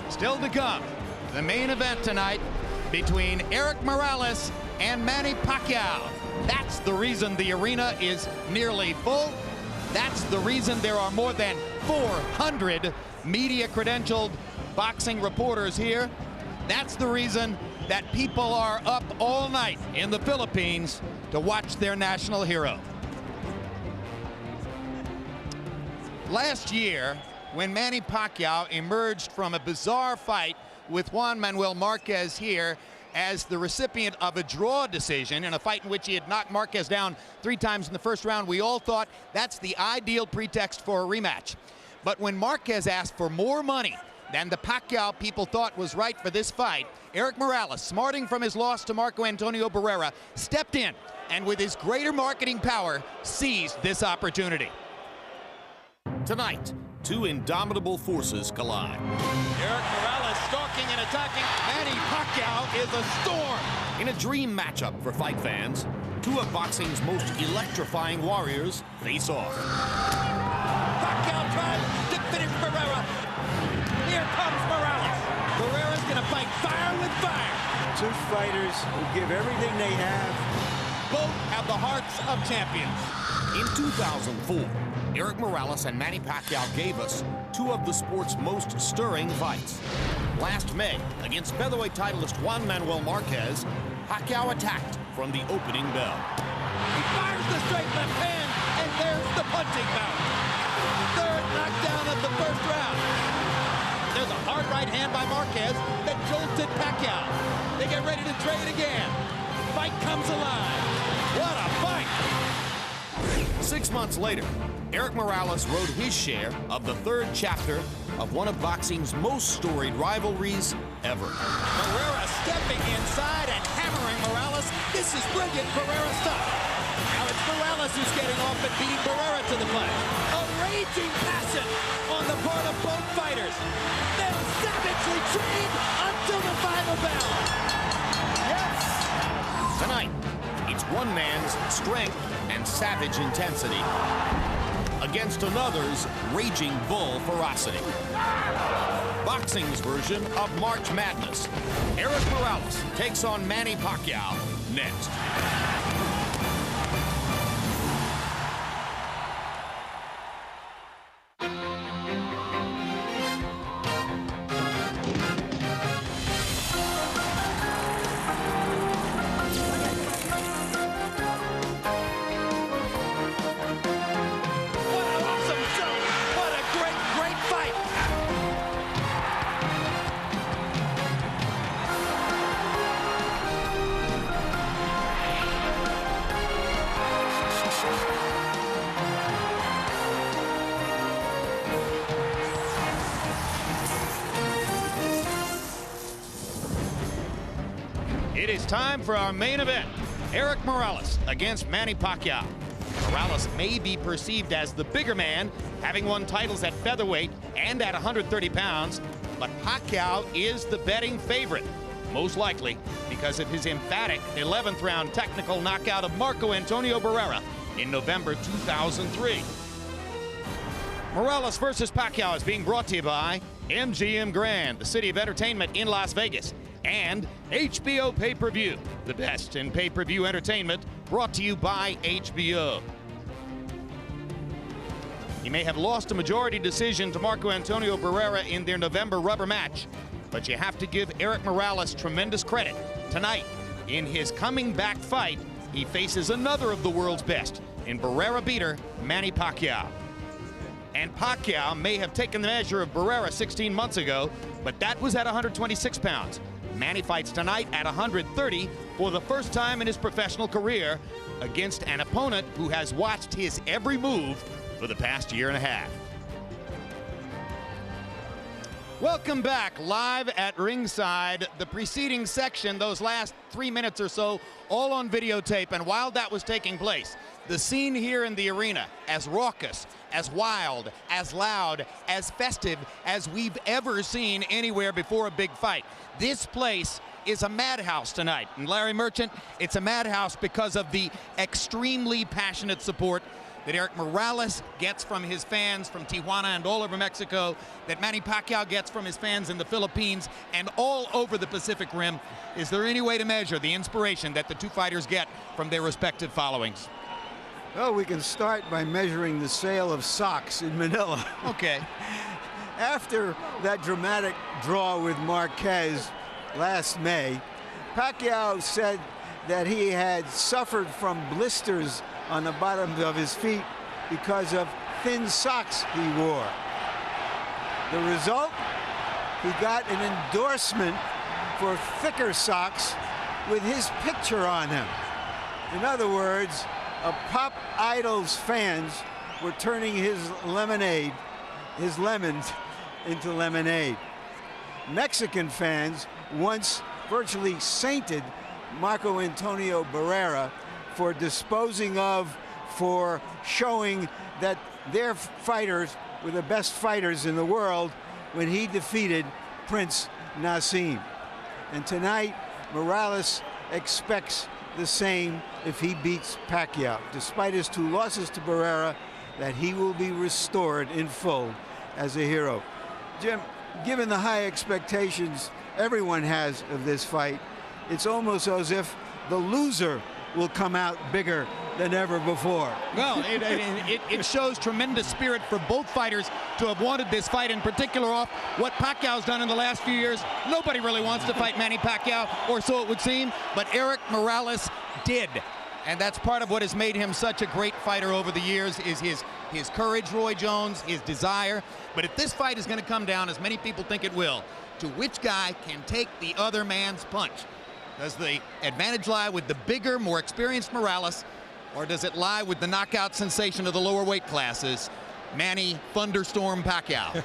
Still to come, the main event tonight between Erik Morales and Manny Pacquiao. That's the reason the arena is nearly full. That's the reason there are more than 400 media-credentialed boxing reporters here. That's the reason that people are up all night in the Philippines to watch their national hero. Last year, when Manny Pacquiao emerged from a bizarre fight with Juan Manuel Marquez here as the recipient of a draw decision in a fight in which he had knocked Marquez down 3 times in the first round, we all thought that's the ideal pretext for a rematch. But when Marquez asked for more money than the Pacquiao people thought was right for this fight, Erik Morales, smarting from his loss to Marco Antonio Barrera, stepped in and with his greater marketing power seized this opportunity. Tonight, 2 indomitable forces collide. Erik Morales stalking and attacking. Manny Pacquiao is a storm. In a dream matchup for fight fans, 2 of boxing's most electrifying warriors face off. Pacquiao tries to finish Barrera. Here comes Morales. Barrera's gonna fight fire with fire. 2 fighters who give everything they have. Both have the hearts of champions. In 2004, Erik Morales and Manny Pacquiao gave us 2 of the sport's most stirring fights. Last May, against featherweight titleist Juan Manuel Marquez, Pacquiao attacked from the opening bell. He fires the straight left hand, and there's the punching bout. 3rd knockdown of the first round. There's a hard right hand by Marquez that jolted Pacquiao. They get ready to trade again. Fight comes alive. What a fight! 6 months later, Erik Morales wrote his share of the 3rd chapter of one of boxing's most storied rivalries ever. Barrera stepping inside and hammering Morales. This is brilliant Barrera stuff. Now it's Morales who's getting off and beating Barrera to the punch. A raging passion on the part of both fighters. They'll savagely trade until the final bell. Yes! Tonight, it's one man's strength and savage intensity against another's raging bull ferocity. Boxing's version of March Madness. Erik Morales takes on Manny Pacquiao next. It is time for our main event. Erik Morales against Manny Pacquiao. Morales may be perceived as the bigger man, having won titles at featherweight and at 130 pounds, but Pacquiao is the betting favorite, most likely because of his emphatic 11th round technical knockout of Marco Antonio Barrera in November 2003. Morales versus Pacquiao is being brought to you by MGM Grand, the city of entertainment in Las Vegas, and HBO Pay-Per-View, the best in pay-per-view entertainment, brought to you by HBO. He may have lost a majority decision to Marco Antonio Barrera in their November rubber match, but you have to give Erik Morales tremendous credit. Tonight, in his coming back fight, he faces another of the world's best in Barrera beater Manny Pacquiao. And Pacquiao may have taken the measure of Barrera 16 months ago, but that was at 126 pounds. Manny fights tonight at 130 for the first time in his professional career against an opponent who has watched his every move for the past year and a half. Welcome back live at ringside. The preceding section, those last 3 minutes or so, all on videotape. And while that was taking place, the scene here in the arena, as raucous, as wild, as loud, as festive as we've ever seen anywhere before a big fight. This place is a madhouse tonight. And Larry Merchant, it's a madhouse because of the extremely passionate support that Eric Morales gets from his fans from Tijuana and all over Mexico, that Manny Pacquiao gets from his fans in the Philippines and all over the Pacific Rim? Is there any way to measure the inspiration that the two fighters get from their respective followings? Well, we can start by measuring the sale of socks in Manila. Okay. After that dramatic draw with Marquez last May, Pacquiao said that he had suffered from blisters on the bottoms of his feet because of thin socks he wore. The result? He got an endorsement for thicker socks with his picture on them. In other words, a pop idol's fans were turning his lemons into lemonade. Mexican fans once virtually sainted Marco Antonio Barrera for disposing of, for showing that their fighters were the best fighters in the world when he defeated Prince Nassim. And tonight, Morales expects the same if he beats Pacquiao, despite his 2 losses to Barrera, that he will be restored in full as a hero. Jim, given the high expectations everyone has of this fight, it's almost as if the loser will come out bigger than ever before. Well, it shows tremendous spirit for both fighters to have wanted this fight, in particular off what Pacquiao's done in the last few years. Nobody really wants to fight Manny Pacquiao, or so it would seem, but Eric Morales did. And that's part of what has made him such a great fighter over the years, is his courage, Roy Jones, his desire. But if this fight is going to come down, as many people think it will, to which guy can take the other man's punch? Does the advantage lie with the bigger, more experienced Morales, or does it lie with the knockout sensation of the lower weight classes, Manny Thunderstorm Pacquiao?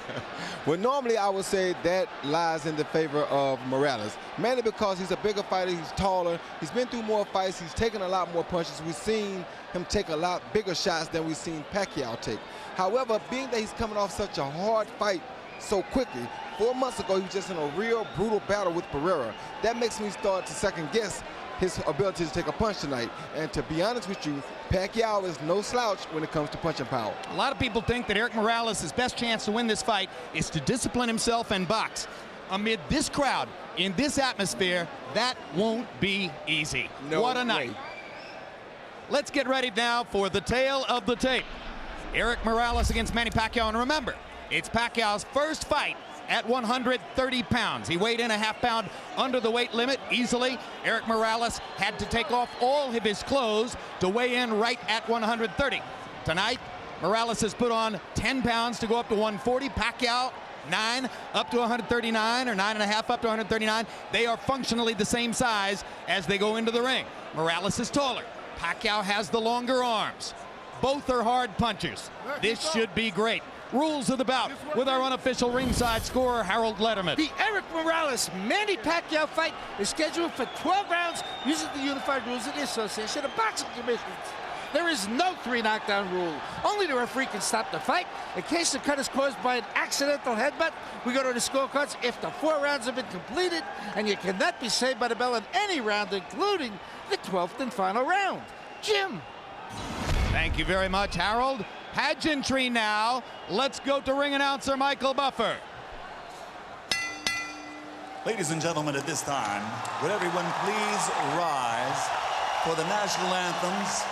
Well, normally I would say that lies in the favor of Morales. Mainly because he's a bigger fighter, he's taller, he's been through more fights, he's taken a lot more punches. We've seen him take a lot bigger shots than we've seen Pacquiao take. However, being that he's coming off such a hard fight so quickly, 4 months ago he was just in a real brutal battle with Barrera. That makes me start to second guess his ability to take a punch tonight. And to be honest with you, Pacquiao is no slouch when it comes to punching power. A lot of people think that Eric Morales' best chance to win this fight is to discipline himself and box. Amid this crowd, in this atmosphere, that won't be easy. No what a night. way. Let's get ready now for the tale of the tape. Eric Morales against Manny Pacquiao. And remember, it's Pacquiao's first fight at 130 pounds. He weighed in a half-pound under the weight limit easily. Eric Morales had to take off all of his clothes to weigh in right at 130. Tonight, Morales has put on 10 pounds to go up to 140. Pacquiao, 9 up to 139, or 9.5 up to 139. They are functionally the same size as they go into the ring. Morales is taller. Pacquiao has the longer arms. Both are hard punchers. This should be great. Rules of the bout with our unofficial ringside scorer, Harold Letterman. The Eric Morales-Manny Pacquiao fight is scheduled for 12 rounds using the unified rules of the Association of Boxing Commissions. There is no 3 knockdown rule. Only the referee can stop the fight. In case the cut is caused by an accidental headbutt, we go to the scorecards if the 4 rounds have been completed, and you cannot be saved by the bell in any round, including the 12th and final round. Jim. Thank you very much, Harold. Pageantry now. Let's go to ring announcer Michael Buffer. Ladies and gentlemen, at this time, would everyone please rise for the national anthems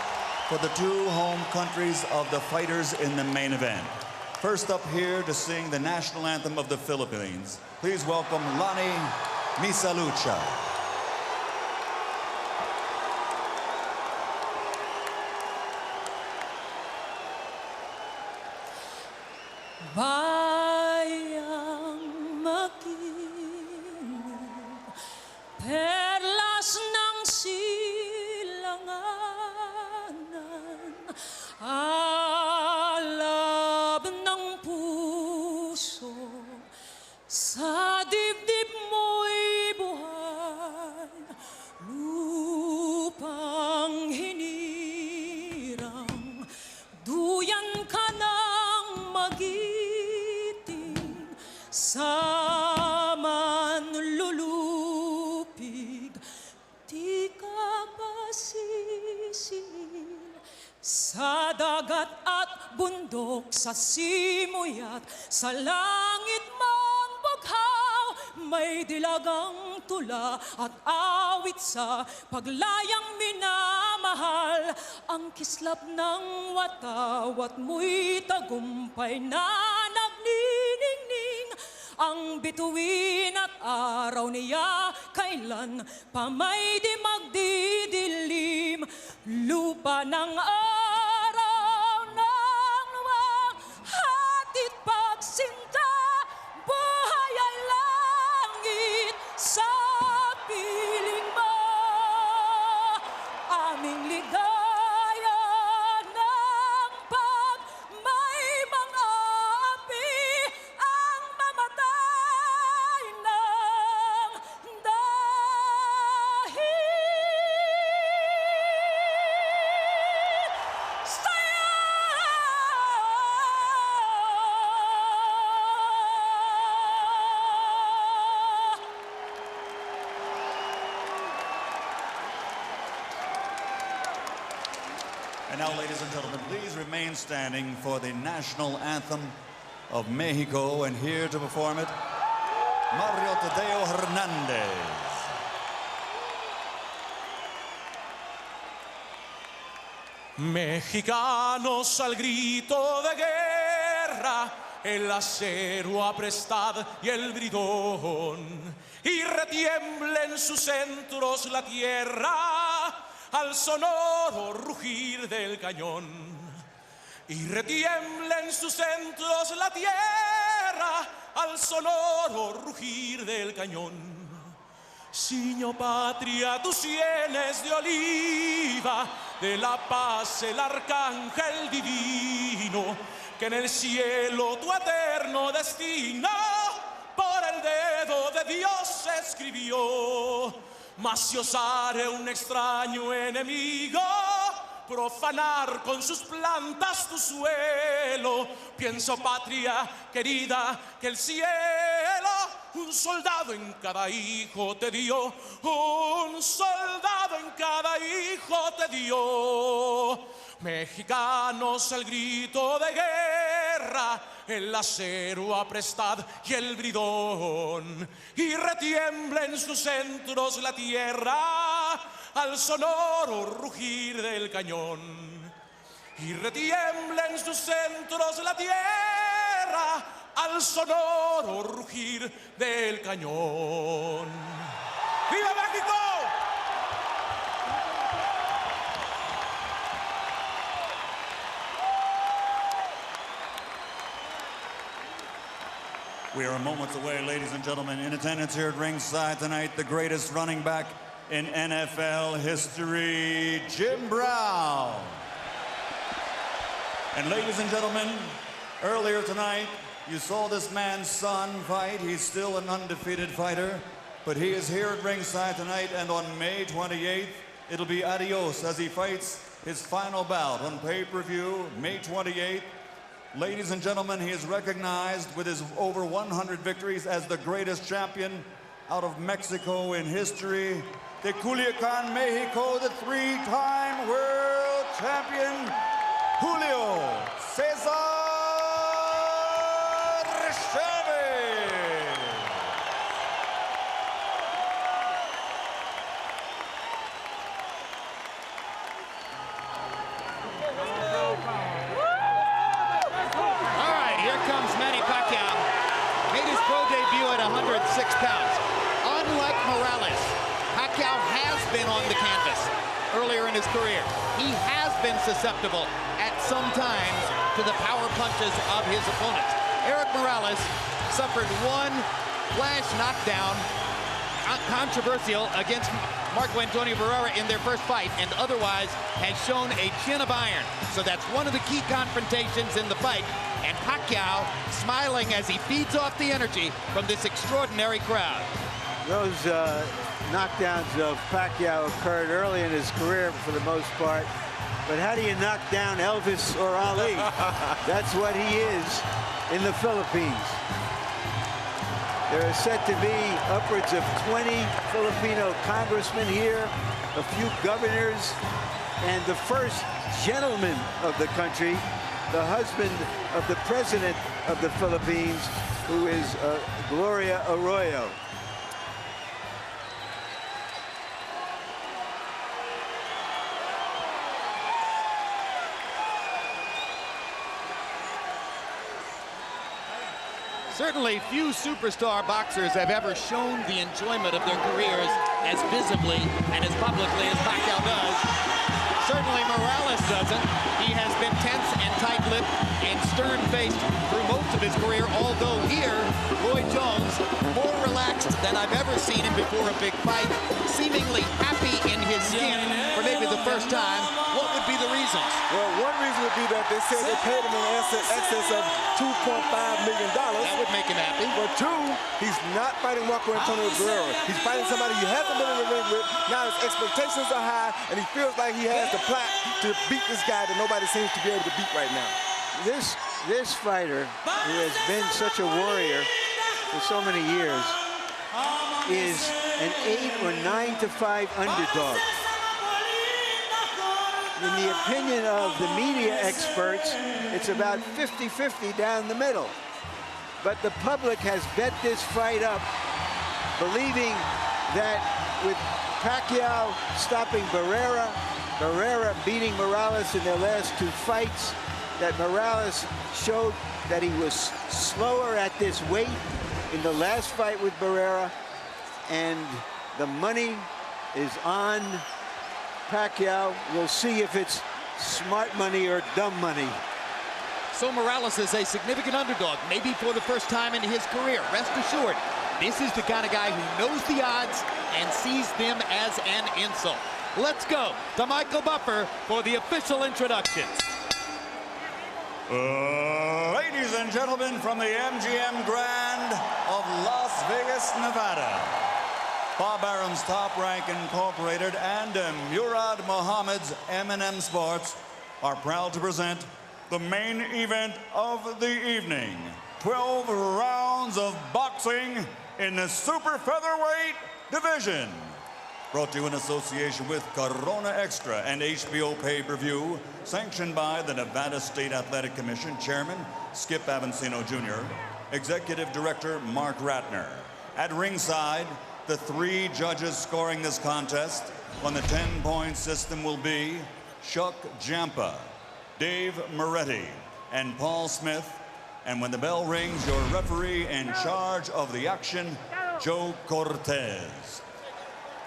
for the 2 home countries of the fighters in the main event. First up here to sing the national anthem of the Philippines, please welcome Lani Misalucha. Bayang makinig, perlas ng silanganan, alab ng puso, sa dibdib mo'y buhay, lupang hinirang, duyan ka ng magiting, sa manlulupig, di ka pa sisil, sa dagat bundok, sa simoy at sa langit man bughaw, may dilagang tula at awit sa paglayang minamahal. Ang kislap ng watawat mo'y tagumpay na nagniningning. Ang bituin at araw niya kailan pa may di magdidilim. Lupa ng araw ng luwang hatid pagsinta, buhay ay langit sa piling mo. Aming ligaya ng pag may mga api ang mamatay ng dahil sa'yo. And now, ladies and gentlemen, please remain standing for the national anthem of Mexico. And here to perform it, Mario Tadeo Hernandez. Mexicanos al grito de guerra, el acero aprestad y el bridón, y retiembla en sus centros la tierra al sonoro rugir del cañón. Y retiembla en sus centros la tierra al sonoro rugir del cañón. Ciño patria, tus sienes de oliva, de la paz el arcángel divino, que en el cielo tu eterno destino por el dedo de Dios escribió. Mas si osare un extraño enemigo profanar con sus plantas tu suelo, pienso, patria querida, que el cielo un soldado en cada hijo te dio, un soldado en cada hijo te dio. Mexicanos al grito de guerra, el acero aprestad y el bridón, y retiembla en sus centros la tierra al sonoro rugir del cañón. Y retiembla en sus centros la tierra al sonoro rugir del cañón. ¡Viva México! We are moments away, ladies and gentlemen. In attendance here at ringside tonight, the greatest running back in NFL history, Jim Brown. And ladies and gentlemen, earlier tonight, you saw this man's son fight. He's still an undefeated fighter, but he is here at ringside tonight, and on May 28th, it'll be adios as he fights his final bout on pay-per-view, May 28th. Ladies and gentlemen, he is recognized with his over 100 victories as the greatest champion out of Mexico in history. De Culiacan, Mexico, the three-time world champion, Julio Cesar Chavez. All right, here comes Manny Pacquiao. Made his pro debut at 106 pounds. Unlike Morales, Pacquiao has been on the canvas earlier in his career. He has been susceptible at some times to the power punches of his opponents. Eric Morales suffered one flash knockdown, controversial, against Marco Antonio Barrera in their first fight, and otherwise has shown a chin of iron. So that's one of the key confrontations in the fight. And Pacquiao smiling as he feeds off the energy from this extraordinary crowd. Those knockdowns of Pacquiao occurred early in his career for the most part. But how do you knock down Elvis or Ali? That's what he is in the Philippines. There are said to be upwards of 20 Filipino congressmen here, a few governors, and the first gentleman of the country the husband of the president of the Philippines, who is Gloria Arroyo. Certainly few superstar boxers have ever shown the enjoyment of their careers as visibly and as publicly as Pacquiao does. Certainly Morales doesn't. He has been tense and tight-lipped and stern-faced through most of his career, although here, Roy Jones, more relaxed than I've ever seen him before a big fight, seemingly happy in his skin for maybe the first time. What would be the reasons? Well, one reason would be that they said they paid him in excess of $2.5 million. That would make him happy. But two, he's not fighting Marco Antonio Barrera. He's fighting somebody he hasn't been in the ring with. Now his expectations are high, and he feels like he has the plaque to beat this guy that nobody seems to be able to beat right now. This fighter, who has been such a warrior for so many years, is an 8 or 9-5 underdog. In the opinion of the media experts, it's about 50-50 down the middle. But the public has bet this fight up, believing that with Pacquiao stopping Barrera, Barrera beating Morales in their last 2 fights, that Morales showed that he was slower at this weight in the last fight with Barrera, and the money is on Pacquiao. We'll see if it's smart money or dumb money. So Morales is a significant underdog, maybe for the first time in his career. Rest assured, this is the kind of guy who knows the odds and sees them as an insult. Let's go to Michael Buffer for the official introductions. Ladies and gentlemen, from the MGM Grand of Las Vegas, Nevada, Bob Arum's Top Rank Incorporated and Murad Muhammad's M&M Sports are proud to present the main event of the evening. 12 rounds of boxing in the super featherweight division. Brought to you in association with Corona Extra and HBO pay-per-view, sanctioned by the Nevada State Athletic Commission Chairman Skip Avancino Jr., Executive Director Mark Ratner. At ringside, the 3 judges scoring this contest on the 10-point system will be Chuck Jampa, Dave Moretti, and Paul Smith. And when the bell rings, your referee in charge of the action, Joe Cortez.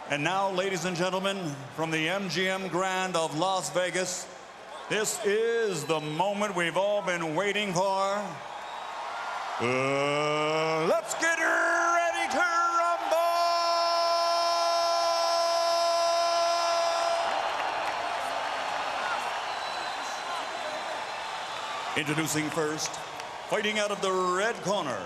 And now, ladies and gentlemen, from the MGM Grand of Las Vegas, this is the moment we've all been waiting for. Let's get ready to rumble! Introducing first, fighting out of the red corner,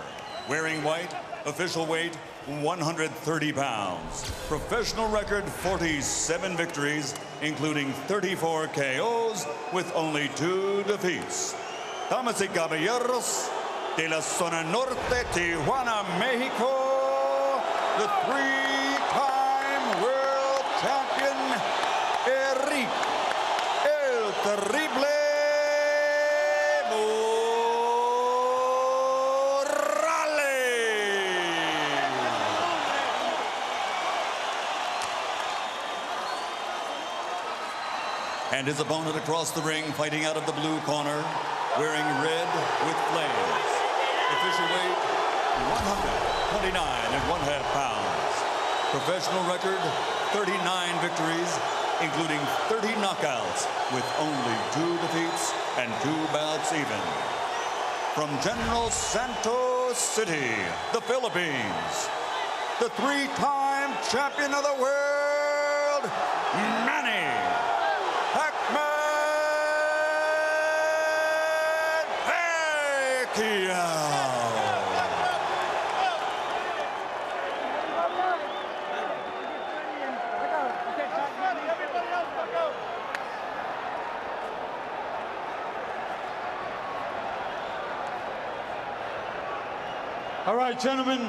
wearing white, official weight 130 pounds, professional record 47 victories, including 34 KOs with only 2 defeats. Damas y caballeros, de la zona norte, Tijuana, Mexico, the 3-time world champion, Eric El Terrible and his opponent across the ring, fighting out of the blue corner, wearing red with flames. Official weight, 129.5 pounds. Professional record, 39 victories, including 30 knockouts, with only 2 defeats and 2 bouts even. From General Santos City, the Philippines, the 3-time champion of the world, Manny Pacquiao. All right, gentlemen,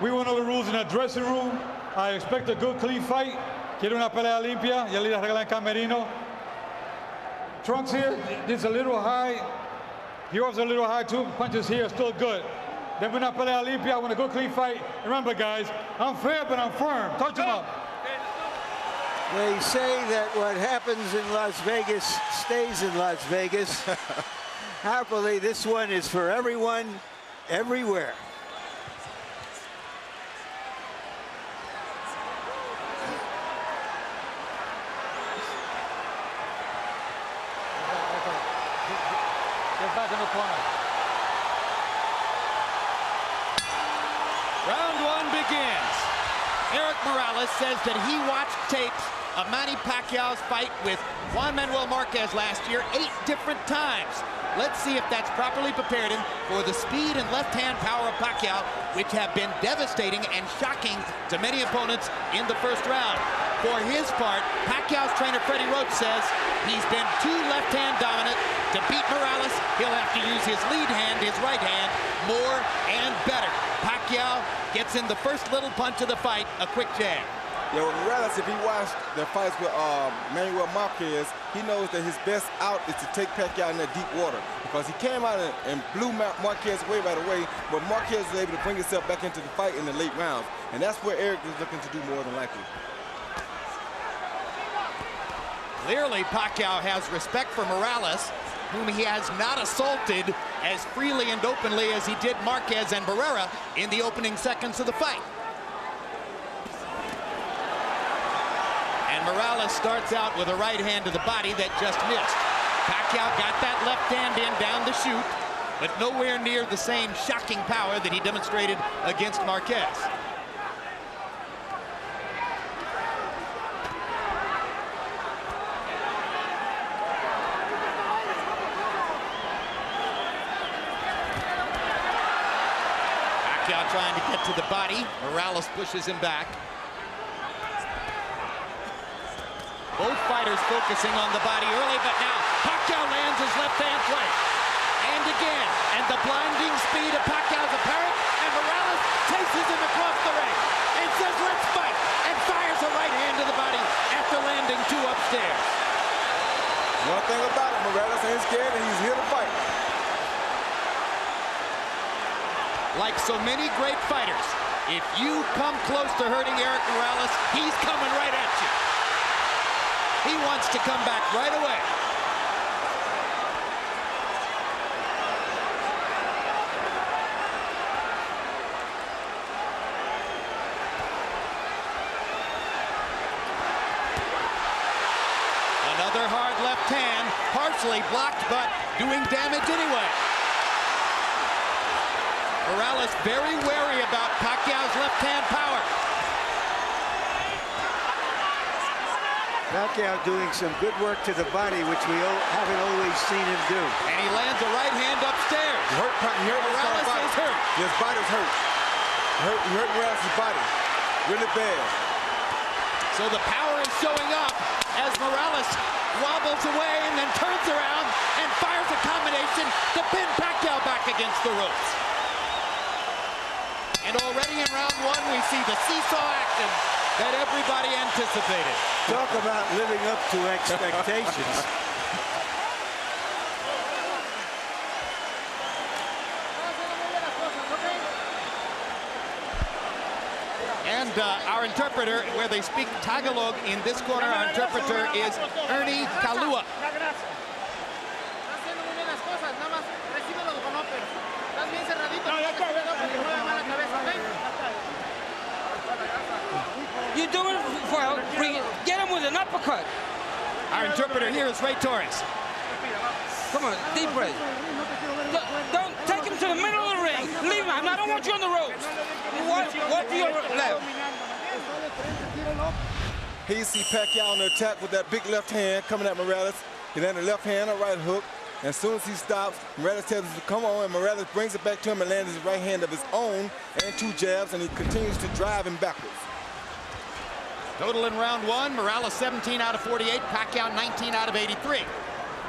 we went over the rules in the dressing room. I expect a good, clean fight. Quiero una pelea limpia. Ya le regla en camerino. Trunks here, it's a little high. He was a little high too. Punches here are still good. Then we're not pelea limpia. I want a good clean fight. And remember, guys, I'm fair, but I'm firm. Touch him up. They say that what happens in Las Vegas stays in Las Vegas. Happily, this one is for everyone, everywhere. Get back in the corner. Round one begins. Eric Morales says that he watched tapes of Manny Pacquiao's fight with Juan Manuel Marquez last year 8 different times. Let's see if that's properly prepared him for the speed and left-hand power of Pacquiao, which have been devastating and shocking to many opponents in the first round. For his part, Pacquiao's trainer Freddie Roach says he's been too left-hand dominant. To beat Morales, he'll have to use his lead hand, his right hand, more and better. Pacquiao gets in the first little punch of the fight, a quick jab. Yeah, well, Morales, if he watched the fights with Manuel Marquez, he knows that his best out is to take Pacquiao in that deep water, because he came out and blew Marquez away right away, but Marquez was able to bring himself back into the fight in the late rounds, and that's where Eric is looking to do more than likely. Clearly, Pacquiao has respect for Morales, whom he has not assaulted as freely and openly as he did Marquez and Barrera in the opening seconds of the fight. And Morales starts out with a right hand to the body that just missed. Pacquiao got that left hand in down the chute, but nowhere near the same shocking power that he demonstrated against Marquez. Pacquiao trying to get to the body. Morales pushes him back. Both fighters focusing on the body early, but now Pacquiao lands his left hand twice. And again, and the blinding speed of Pacquiao's apparent, and Morales chases him across the ring and says, let's fight, and fires a right hand to the body after landing 2 upstairs. One thing about it, Morales ain't scared and he's here to fight. Like so many great fighters, if you come close to hurting Eric Morales, he's coming right at you. He wants to come back right away. Another hard left hand, partially blocked, but doing damage anyway. Morales very wary about Pacquiao's left-hand power. Pacquiao doing some good work to the body, which we haven't always seen him do. And he lands a right hand upstairs. Morales is hurt. His body's hurt. He hurt Morales' body really bad. So the power is showing up as Morales wobbles away and then turns around and fires a combination to pin Pacquiao back against the ropes. And already in round 1, we see the seesaw action that everybody anticipated. Talk about living up to expectations. And our interpreter, where they speak Tagalog in this corner, our interpreter is Ernie Kalua. You do it for get him with an uppercut. Our interpreter here is Ray Torres. Come on, deep breath. Don't take him to the middle of the ring. Leave him. I don't want you on the ropes. Walk to your left. Here you see Pacquiao on the attack with that big left hand coming at Morales. He landed a left hand, a right hook. And as soon as he stops, Morales tells him to come on, and Morales brings it back to him and lands his right hand of his own and 2 jabs, and he continues to drive him backwards. Total in round 1, Morales 17 out of 48, Pacquiao 19 out of 83.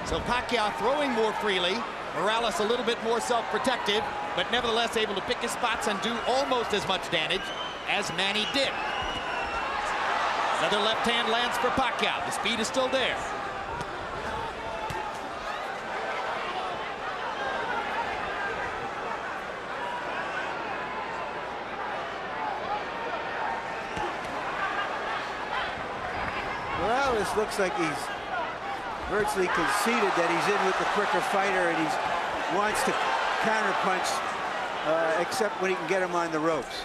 So Pacquiao throwing more freely, Morales a little bit more self-protective, but nevertheless able to pick his spots and do almost as much damage as Manny did. Another left hand lands for Pacquiao. The speed is still there. Morales looks like he's virtually conceded that he's in with the quicker fighter, and he wants to counterpunch, except when he can get him on the ropes.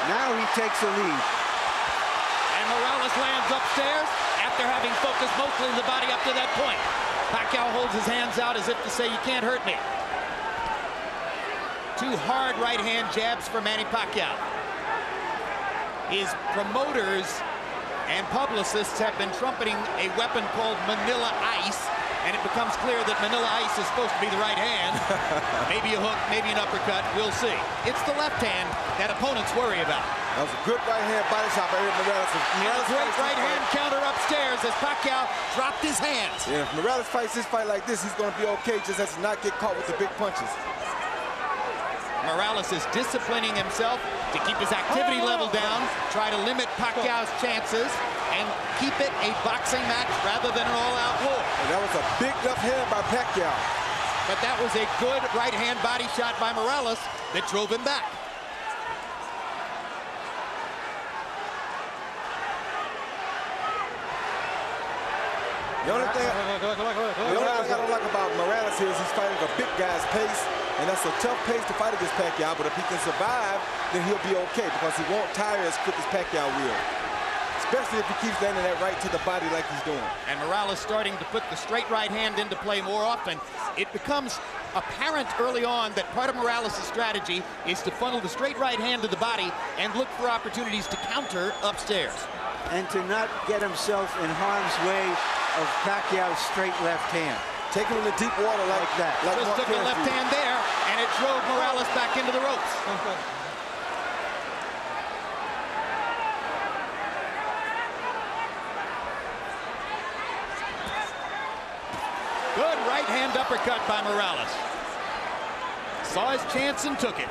Now he takes the lead. And Morales lands upstairs after having focused mostly the body up to that point. Pacquiao holds his hands out as if to say, you can't hurt me. Two hard right-hand jabs for Manny Pacquiao. His promoters and publicists have been trumpeting a weapon called Manila Ice, and it becomes clear that Manila Ice is supposed to be the right hand. Maybe a hook, maybe an uppercut, we'll see. It's the left hand that opponents worry about. That was a good right-hand body shot by Eric Morales. And a great right-hand counter upstairs as Pacquiao dropped his hands. Yeah, if Morales fights this fight like this, he's going to be okay, just has to not get caught with the big punches. Morales is disciplining himself to keep his activity level down, try to limit Pacquiao's chances, and keep it a boxing match rather than an all-out war. And that was a big left hand by Pacquiao. But that was a good right-hand body shot by Morales that drove him back. The only thing I don't like about Morales here is he's fighting a big guy's pace, and that's a tough pace to fight against Pacquiao, but if he can survive, then he'll be okay because he won't tire as quick as Pacquiao will. Especially if he keeps landing that right to the body like he's doing. And Morales starting to put the straight right hand into play more often. It becomes apparent early on that part of Morales' strategy is to funnel the straight right hand to the body and look for opportunities to counter upstairs. And to not get himself in harm's way of Pacquiao's straight left hand. Take him in the deep water like that. Like just took a left hand there, and it drove Morales back into the ropes. Good right hand uppercut by Morales. Saw his chance and took it.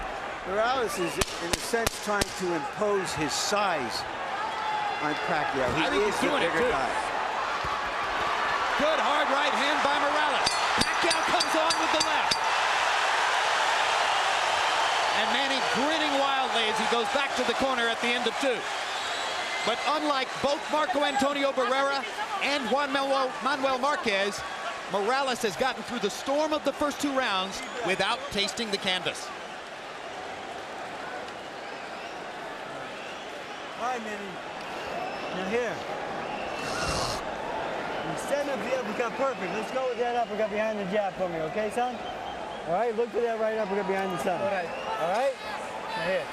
Morales is, in a sense, trying to impose his size on Pacquiao. He is the bigger guy. Good hard right hand by Morales. Pacquiao comes on with the left. And Manny grinning wildly as he goes back to the corner at the end of two. But unlike both Marco Antonio Barrera and Juan Manuel Marquez, Morales has gotten through the storm of the first two rounds without tasting the canvas. All right, Manny. Now here. You stand up the uppercut perfect. Let's go with that uppercut behind the jab for me, okay, son? All right, look for that right uppercut behind the son. All right. All right? Now here.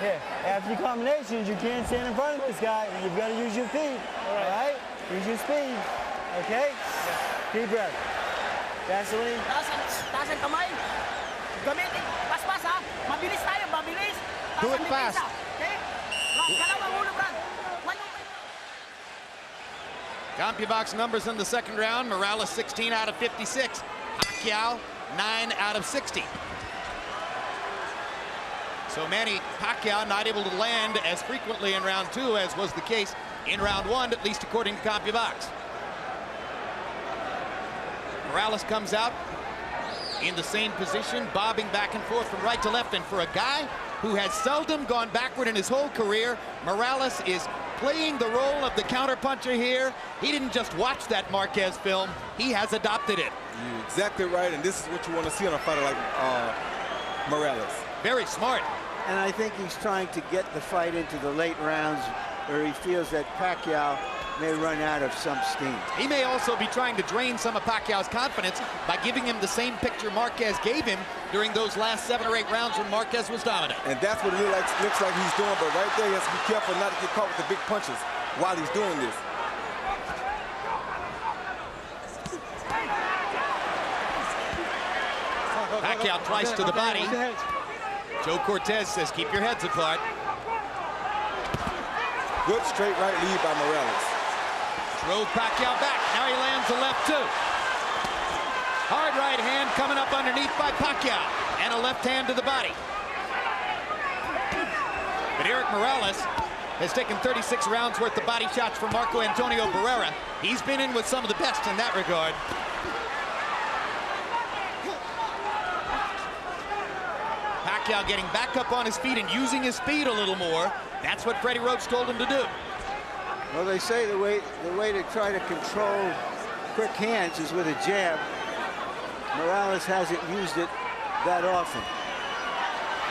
Here. After the combinations, you can't stand in front of this guy. You've got to use your feet. All right? Use your speed. Okay? Deep breath. Vaseline. Taas ang kamay. Gamitin. Paspas ha. Mabilis tayo, mabilis. Do it fast. Okay? Kalawang ulo, Brad. CompuBox numbers in the second round. Morales 16 out of 56. Pacquiao 9 out of 60. So Manny Pacquiao not able to land as frequently in round two as was the case in round one, at least according to CompuBox. Morales comes out in the same position, bobbing back and forth from right to left. And for a guy who has seldom gone backward in his whole career, Morales is playing the role of the counterpuncher here. He didn't just watch that Marquez film, he has adopted it. You're exactly right, and this is what you want to see on a fighter like Morales. Very smart. And I think he's trying to get the fight into the late rounds where he feels that Pacquiao may run out of some steam. He may also be trying to drain some of Pacquiao's confidence by giving him the same picture Marquez gave him during those last 7 or 8 rounds when Marquez was dominant. And that's what it looks like he's doing, but right there he has to be careful not to get caught with the big punches while he's doing this. Pacquiao twice to the body. Joe Cortez says, keep your heads apart. Good straight right lead by Morales. Drove Pacquiao back. Now he lands the left too. Hard right hand coming up underneath by Pacquiao. And a left hand to the body. But Eric Morales has taken 36 rounds worth of body shots from Marco Antonio Barrera. He's been in with some of the best in that regard. Pacquiao getting back up on his feet and using his speed a little more. That's what Freddie Roach told him to do. Well, they say the way to try to control quick hands is with a jab. Morales hasn't used it that often.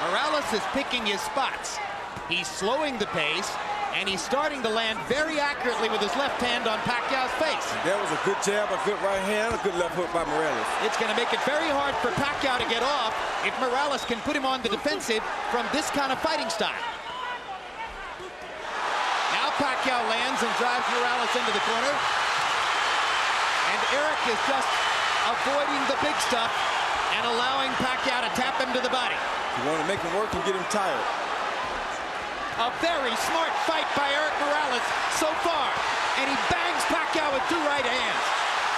Morales is picking his spots. He's slowing the pace, and he's starting to land very accurately with his left hand on Pacquiao's face. That was a good jab, a good right hand, a good left hook by Morales. It's going to make it very hard for Pacquiao to get off if Morales can put him on the defensive from this kind of fighting style. Now Pacquiao lands and drives Morales into the corner. And Eric is just avoiding the big stuff and allowing Pacquiao to tap him to the body. You want to make him work and get him tired. A very smart fight by Eric Morales so far. And he bangs Pacquiao with two right hands.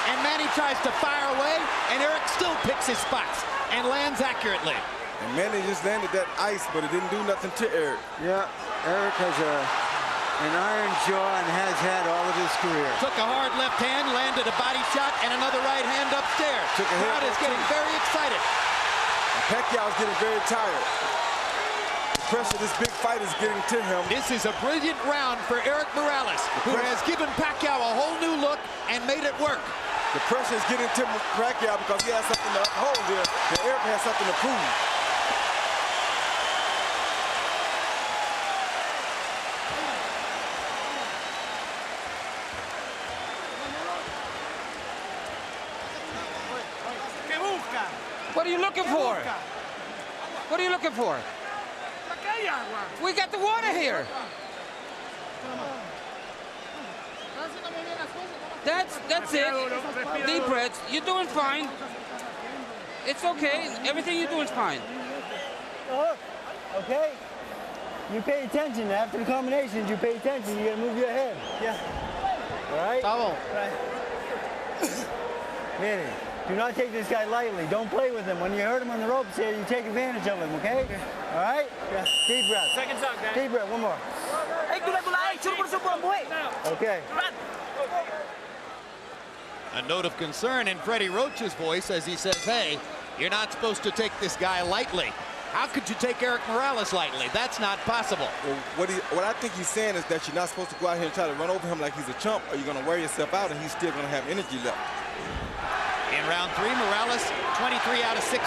And Manny tries to fire away, and Eric still picks his spots and lands accurately. And Manny just landed that ice, but it didn't do nothing to Eric. Yeah, Eric has an iron jaw and has had all of his career. Took a hard left hand, landed a body shot, and another right hand upstairs. The crowd is getting very excited. Pacquiao's getting very tired. The pressure of this big fight is getting to him. This is a brilliant round for Eric Morales, who has given Pacquiao a whole new look and made it work. The pressure is getting to Pacquiao because he has something to hold here, and Eric has something to prove. What are you looking for? What are you looking for? We got the water here. That's it. Deep breaths. You're doing fine. It's okay. Everything you're doing is fine. Okay? You pay attention. After the combinations, you pay attention. You gotta move your head. Yeah. All right? Right. Manny, do not take this guy lightly. Don't play with him. When you hurt him on the ropes here, you take advantage of him, okay? All right? Yeah. Deep breath. Second time, guys. Deep breath. One more. Okay. A note of concern in Freddie Roach's voice as he says, hey, you're not supposed to take this guy lightly. How could you take Eric Morales lightly? That's not possible. Well, what I think he's saying is that you're not supposed to go out here and try to run over him like he's a chump, or you're going to wear yourself out and he's still going to have energy left. In round 3, Morales, 23 out of 60.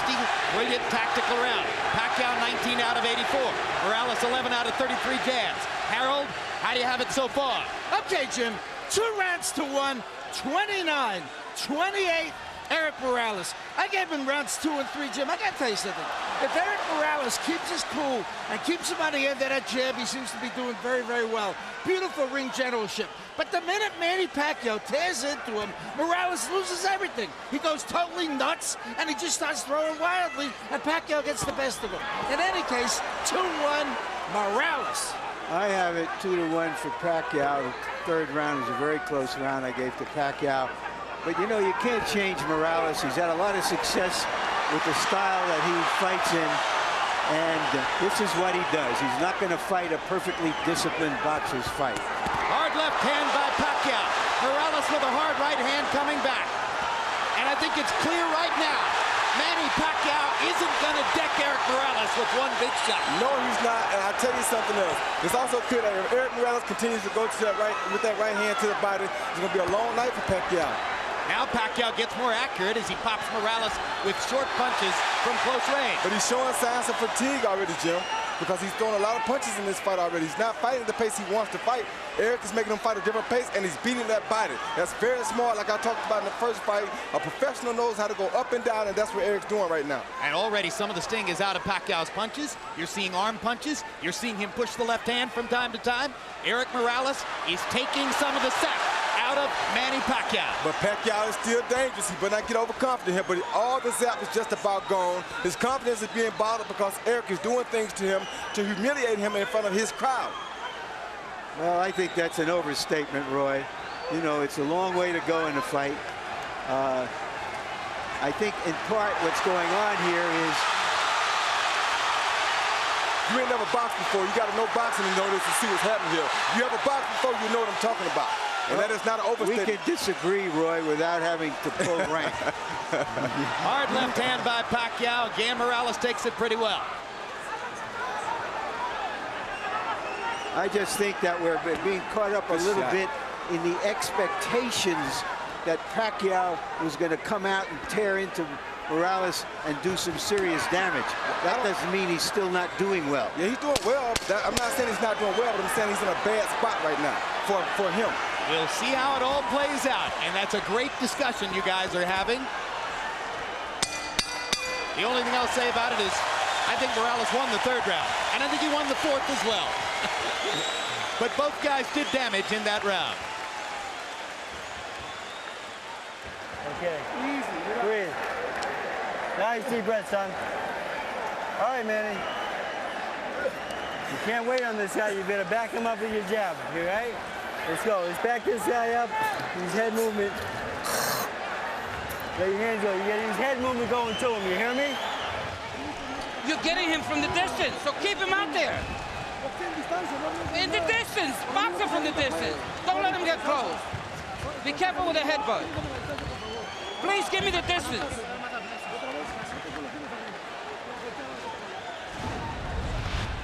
Brilliant tactical round. Pacquiao, 19 out of 84. Morales, 11 out of 33 jabs. Harold, how do you have it so far? Okay, Jim. 2 rounds to 1. 29, 28, Eric Morales. I gave him rounds 2 and 3, Jim. I got to tell you something. If Eric Morales keeps his cool and keeps him on the end of that jab, he seems to be doing very, very well. Beautiful ring generalship. But the minute Manny Pacquiao tears into him, Morales loses everything. He goes totally nuts, and he just starts throwing wildly, and Pacquiao gets the best of him. In any case, 2-1, Morales. I have it 2-1 for Pacquiao. The third round is a very close round I gave to Pacquiao. But, you know, you can't change Morales. He's had a lot of success with the style that he fights in. And this is what he does. He's not going to fight a perfectly disciplined boxer's fight. Hard left hand by Pacquiao. Morales with a hard right hand coming back. And I think it's clear right now, Manny Pacquiao isn't going to deck Eric Morales with one big shot. No, he's not, and I'll tell you something else. It's also clear that if Eric Morales continues to go to that with that right hand to the body, it's going to be a long night for Pacquiao. Now Pacquiao gets more accurate as he pops Morales with short punches from close range. But he's showing signs of fatigue already, Jim, because he's throwing a lot of punches in this fight already. He's not fighting the pace he wants to fight. Eric is making him fight a different pace, and he's beating that body. That's very smart, like I talked about in the first fight. A professional knows how to go up and down, and that's what Eric's doing right now. And already some of the sting is out of Pacquiao's punches. You're seeing arm punches. You're seeing him push the left hand from time to time. Eric Morales is taking some of the sack out of Manny Pacquiao. But Pacquiao is still dangerous. He better not get overconfident here, but all the zap is just about gone. His confidence is being bottled because Eric is doing things to him to humiliate him in front of his crowd. Well, I think that's an overstatement, Roy. You know, it's a long way to go in the fight. I think in part what's going on here is you ain't never boxed before. You got to know boxing in order to see what's happening here. You ever boxed before, you know what I'm talking about. And that is not an overstatement. We can disagree, Roy, without having to pull rank. Hard left hand by Pacquiao. Again, Morales takes it pretty well. I just think that we're being caught up a little bit in the expectations that Pacquiao was going to come out and tear into Morales and do some serious damage. That doesn't mean he's still not doing well. Yeah, he's doing well. I'm not saying he's not doing well, but I'm saying he's in a bad spot right now for him. We'll see how it all plays out, and that's a great discussion you guys are having. The only thing I'll say about it is I think Morales won the 3rd round, and I think he won the 4th as well. But both guys did damage in that round. Okay. Easy. Breathe. Nice deep breath, son. All right, Manny. You can't wait on this guy. You better back him up with your jab. You right? Let's go. Let's back this guy up. Use head movement. Let your hands go. You get his head movement going to him. You hear me? You're getting him from the distance, so keep him out there. In the distance. Box him from the distance. Don't let him get close. Be careful with the headbutt. Please give me the distance.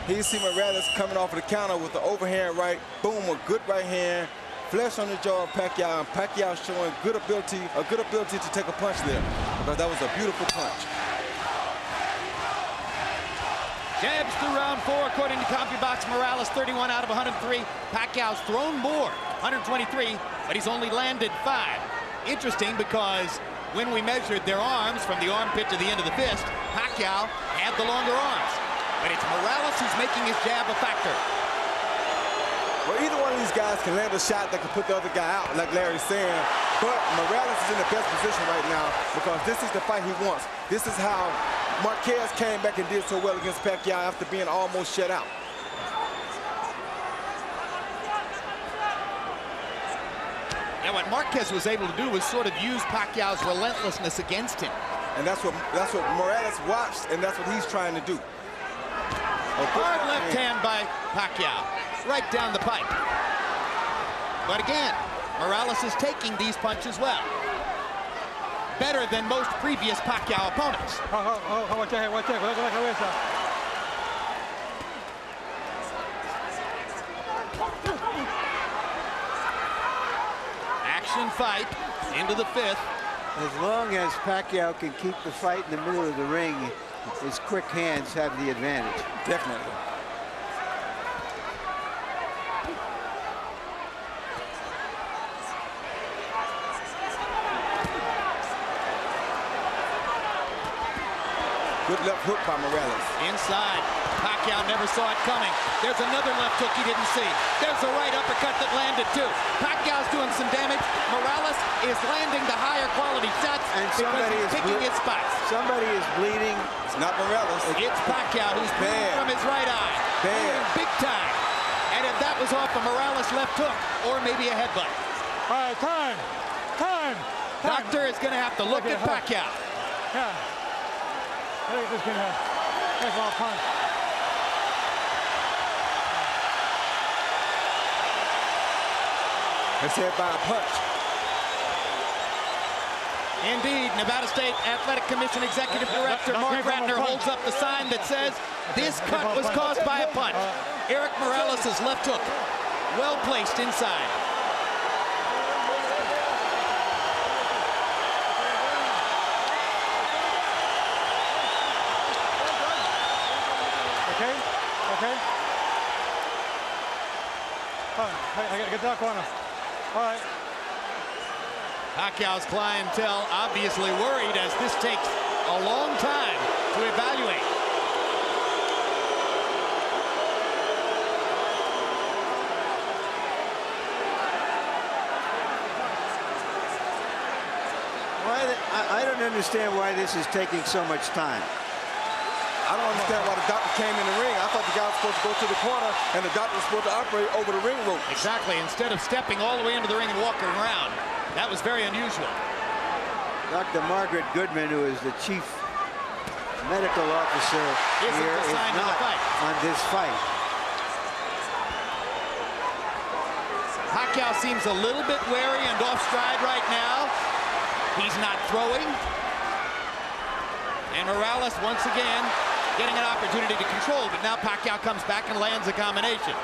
Here you see Morales coming off of the counter with the overhand right. Boom, a good right hand. Flesh on the jaw of Pacquiao, and Pacquiao showing a good ability to take a punch there, because that was a beautiful punch. Jabs through round 4, according to CompuBox. Morales 31 out of 103. Pacquiao's thrown more, 123, but he's only landed 5. Interesting, because when we measured their arms from the armpit to the end of the fist, Pacquiao had the longer arms. But it's Morales who's making his jab a factor. Well, either one of these guys can land a shot that can put the other guy out, like Larry's saying. But Morales is in the best position right now because this is the fight he wants. This is how Marquez came back and did so well against Pacquiao after being almost shut out. Yeah, what Marquez was able to do was sort of use Pacquiao's relentlessness against him. And that's what Morales watched, and that's what he's trying to do. Hard left hand by Pacquiao, right down the pipe. But again, Morales is taking these punches well. Better than most previous Pacquiao opponents. Watch your head, watch your head. Coloca la cabeza. Action fight into the 5th. As long as Pacquiao can keep the fight in the middle of the ring, his quick hands have the advantage. Definitely. Good left hook by Morales. Inside. Pacquiao never saw it coming. There's another left hook he didn't see. There's a right uppercut that landed too. Pacquiao's doing some damage. Morales is landing the higher quality shots and because he's picking his spots. Somebody is bleeding. It's not Morales. It's Pacquiao who's bleeding from his right eye. Big time. And if that was off a Morales left hook or maybe a headbutt. All right, time. Doctor is going to have to look at Pacquiao. Yeah. Look at this kid here. That's all punch. It's hit by a punch. Indeed, Nevada State Athletic Commission Executive Director Mark Ratner holds up the sign that says this cut was caused by a punch. Eric Morales' left hook, well placed inside. Okay. All right, I gotta get that corner. All right. Pacquiao's clientele obviously worried as this takes a long time to evaluate. I don't understand why this is taking so much time. I don't understand why the doctor came in the ring. I thought the guy was supposed to go to the corner and the doctor was supposed to operate over the ring rope. Exactly, instead of stepping all the way into the ring and walking around. That was very unusual. Dr. Margaret Goodman, who is the chief medical officer here, is not on this fight. Pacquiao seems a little bit wary and off stride right now. He's not throwing. And Morales once again getting an opportunity to control, but now Pacquiao comes back and lands a combination.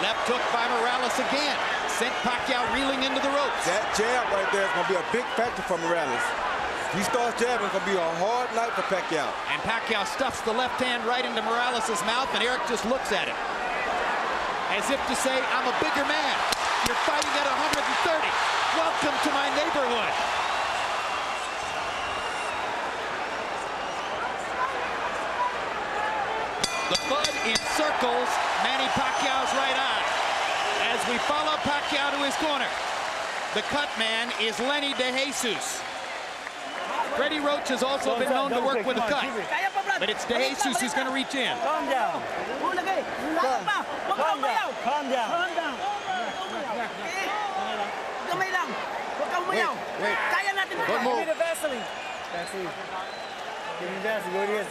Left hook by Morales again. Sent Pacquiao reeling into the ropes. That jab right there is going to be a big factor for Morales. If he starts jabbing, it's going to be a hard night for Pacquiao. And Pacquiao stuffs the left hand right into Morales' mouth, and Eric just looks at him. As if to say, I'm a bigger man. You're fighting at 130. Welcome to my neighborhood. The Bud encircles Manny Pacquiao's right eye. As we follow Pacquiao to his corner, the cut man is Lenny DeJesus. Freddie Roach has also been known to work with a cut, but it's DeJesus who's going to reach in. Calm down. Calm down. Calm down. Wait. Don't move. Give me the Vaseline. Vaseline. Give me Vaseline. What it is.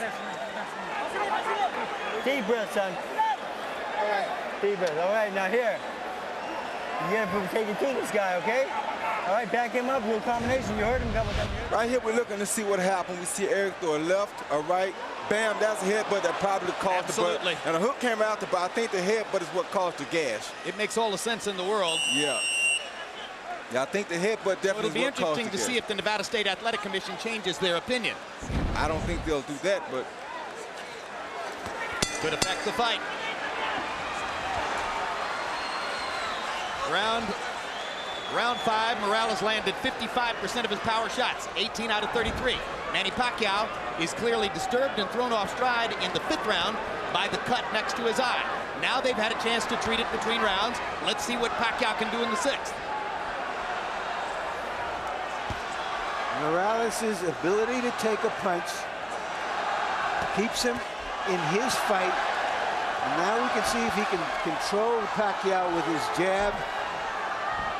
Deep breath, son. All right. Deep breath. All right, now here. You gotta take it to this guy, okay? All right, back him up, little combination. You heard him a couple times. Right here, we're looking to see what happened. We see Eric throw a left, a right. Bam, that's a headbutt that probably caused the butt. And a hook came out, but I think the headbutt is what caused the gash. It makes all the sense in the world. Yeah. Yeah, I think the headbutt definitely It'll be interesting to see if the Nevada State Athletic Commission changes their opinion. I don't think they'll do that, but could affect the fight. Round 5, Morales landed 55% of his power shots, 18 out of 33. Manny Pacquiao is clearly disturbed and thrown off stride in the 5th round by the cut next to his eye. Now they've had a chance to treat it between rounds. Let's see what Pacquiao can do in the 6th. Morales' ability to take a punch keeps him in his fight. And now we can see if he can control Pacquiao with his jab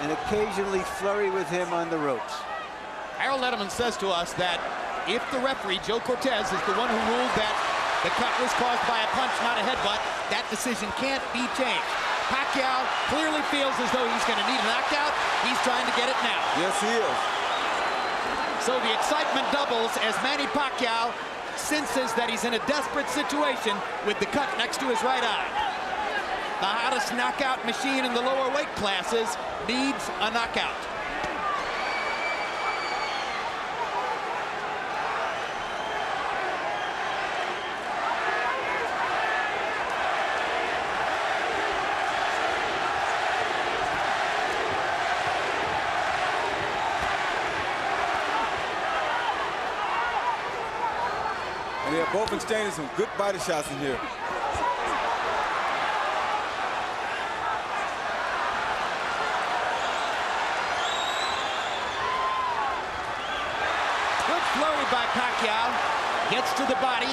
and occasionally flurry with him on the ropes. Harold Edelman says to us that if the referee, Joe Cortez, is the one who ruled that the cut was caused by a punch, not a headbutt, that decision can't be changed. Pacquiao clearly feels as though he's going to need a knockout. He's trying to get it now. Yes, he is. So the excitement doubles as Manny Pacquiao senses that he's in a desperate situation with the cut next to his right eye. The hottest knockout machine in the lower weight classes needs a knockout. And they're both exchanging some good body shots in here. Good flurry by Pacquiao. Gets to the body.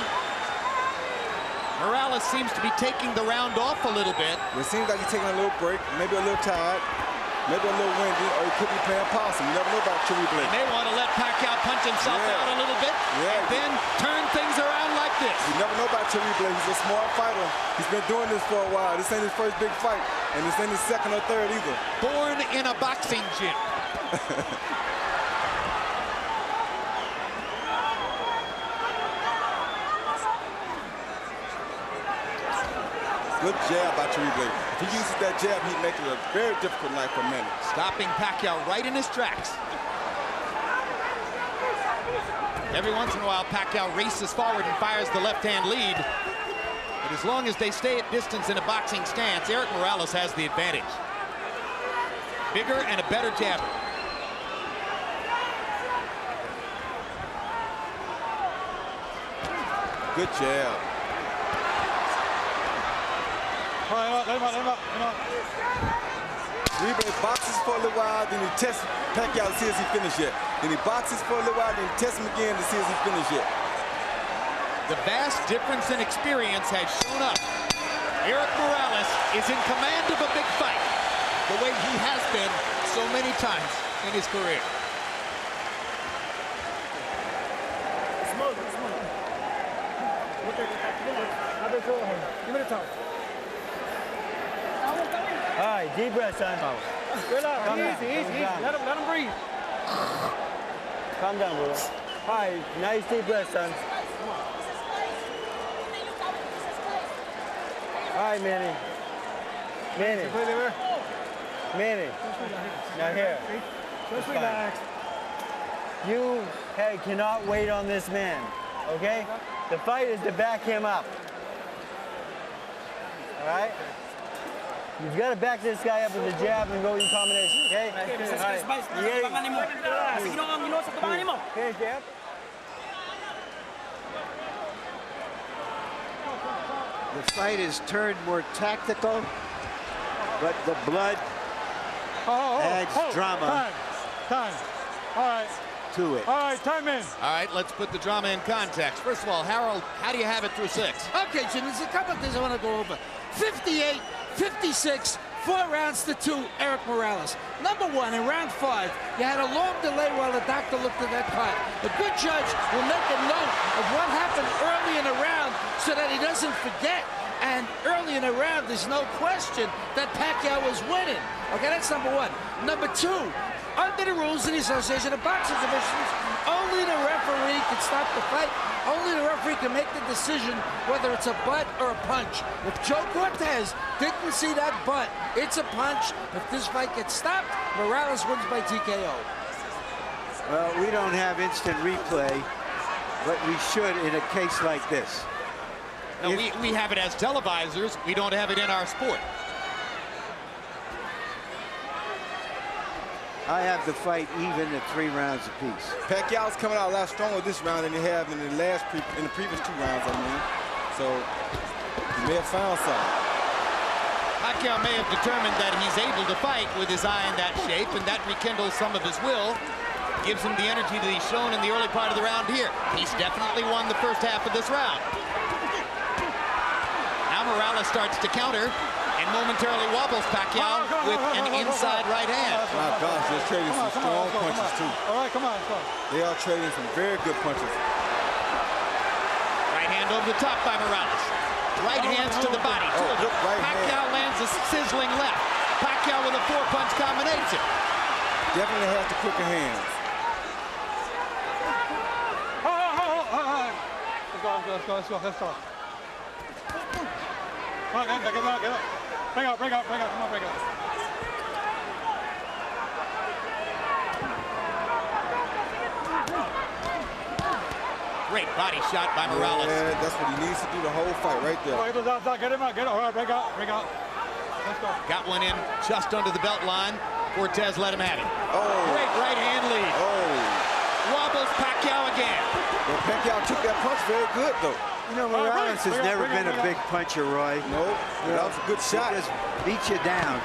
Morales seems to be taking the round off a little bit. It seems like he's taking a little break, maybe a little tired, maybe a little windy, or he could be playing possum. You never know about Chewy Blake. He may want to let Pacquiao punch himself out a little bit and then turn things around like this. You never know about Chewy Blake. He's a smart fighter. He's been doing this for a while. This ain't his first big fight, and this ain't his second or third either. Born in a boxing gym. Good jab by Chewy Blake. If he uses that jab, he'd make it a very difficult night for Manny. Stopping Pacquiao right in his tracks. Every once in a while, Pacquiao races forward and fires the left-hand lead. But as long as they stay at distance in a boxing stance, Eric Morales has the advantage. Bigger and a better jabber. Good jab. All right, let him out. Rebate boxes for a little while, then he tests Pacquiao to see if he finished yet. Then he boxes for a little while, then he tests him again to see if he finished yet. The vast difference in experience has shown up. Eric Morales is in command of a big fight, the way he has been so many times in his career. Give me the top. All right, deep breath, son. Relax, easy. Let him breathe. Calm down, bro. All right, nice deep breath, son. All right, Manny. Manny. Manny. Now here. Just relax. You, hey, cannot wait on this man, okay? The fight is to back him up. All right? You've got to back this guy up with a jab and go in combination, okay? All right. Okay, jab. The fight is turned more tactical, but the blood adds drama Time. All right. to it. All right, time in. All right, let's put the drama in context. First of all, Harold, how do you have it through 6? Okay, Jim, there's a couple of things I want to go over. 58, 56, 4 rounds to 2, Eric Morales. Number 1, in round 5, you had a long delay while the doctor looked at that card. A good judge will make a note of what happened early in the round so that he doesn't forget. And early in the round, there's no question that Pacquiao was winning. Okay, that's number 1. Number 2, under the rules of the Association of Boxing Commissions, only the referee can stop the fight. Only the referee can make the decision whether it's a butt or a punch. If Joe Cortez didn't see that butt, it's a punch. If this fight gets stopped, Morales wins by TKO. Well, we don't have instant replay, but we should in a case like this. No, we have it as televisors. We don't have it in our sport. I have the fight even at 3 rounds apiece. Pacquiao's coming out a lot stronger this round than he have in the previous 2 rounds, I mean. So he may have found something. Pacquiao may have determined that he's able to fight with his eye in that shape, and that rekindles some of his will. Gives him the energy that he's shown in the early part of the round here. He's definitely won the first half of this round. Now Morales starts to counter and momentarily wobbles Pacquiao with an inside right hand. My gosh, they're trading some strong punches too. All right, come on. They are trading some very good punches. Right hand over the top by Morales. Right hands to the body. Pacquiao lands a sizzling left. Pacquiao with a 4-punch combination. Definitely has the quicker hands. Let's go. Come on, get up. Break out. Come on, break out. Great body shot by Morales. Yeah, that's what he needs to do the whole fight right there. Get him out. All right, break out. Let's go. Got one in just under the belt line. Cortez let him have it. Oh. Great right hand lead. Oh. Wobbles Pacquiao again. Well, Pacquiao took that punch very good, though. You know, Morales has never been a big puncher, Roy. No, that was a good shot. He just beat you down.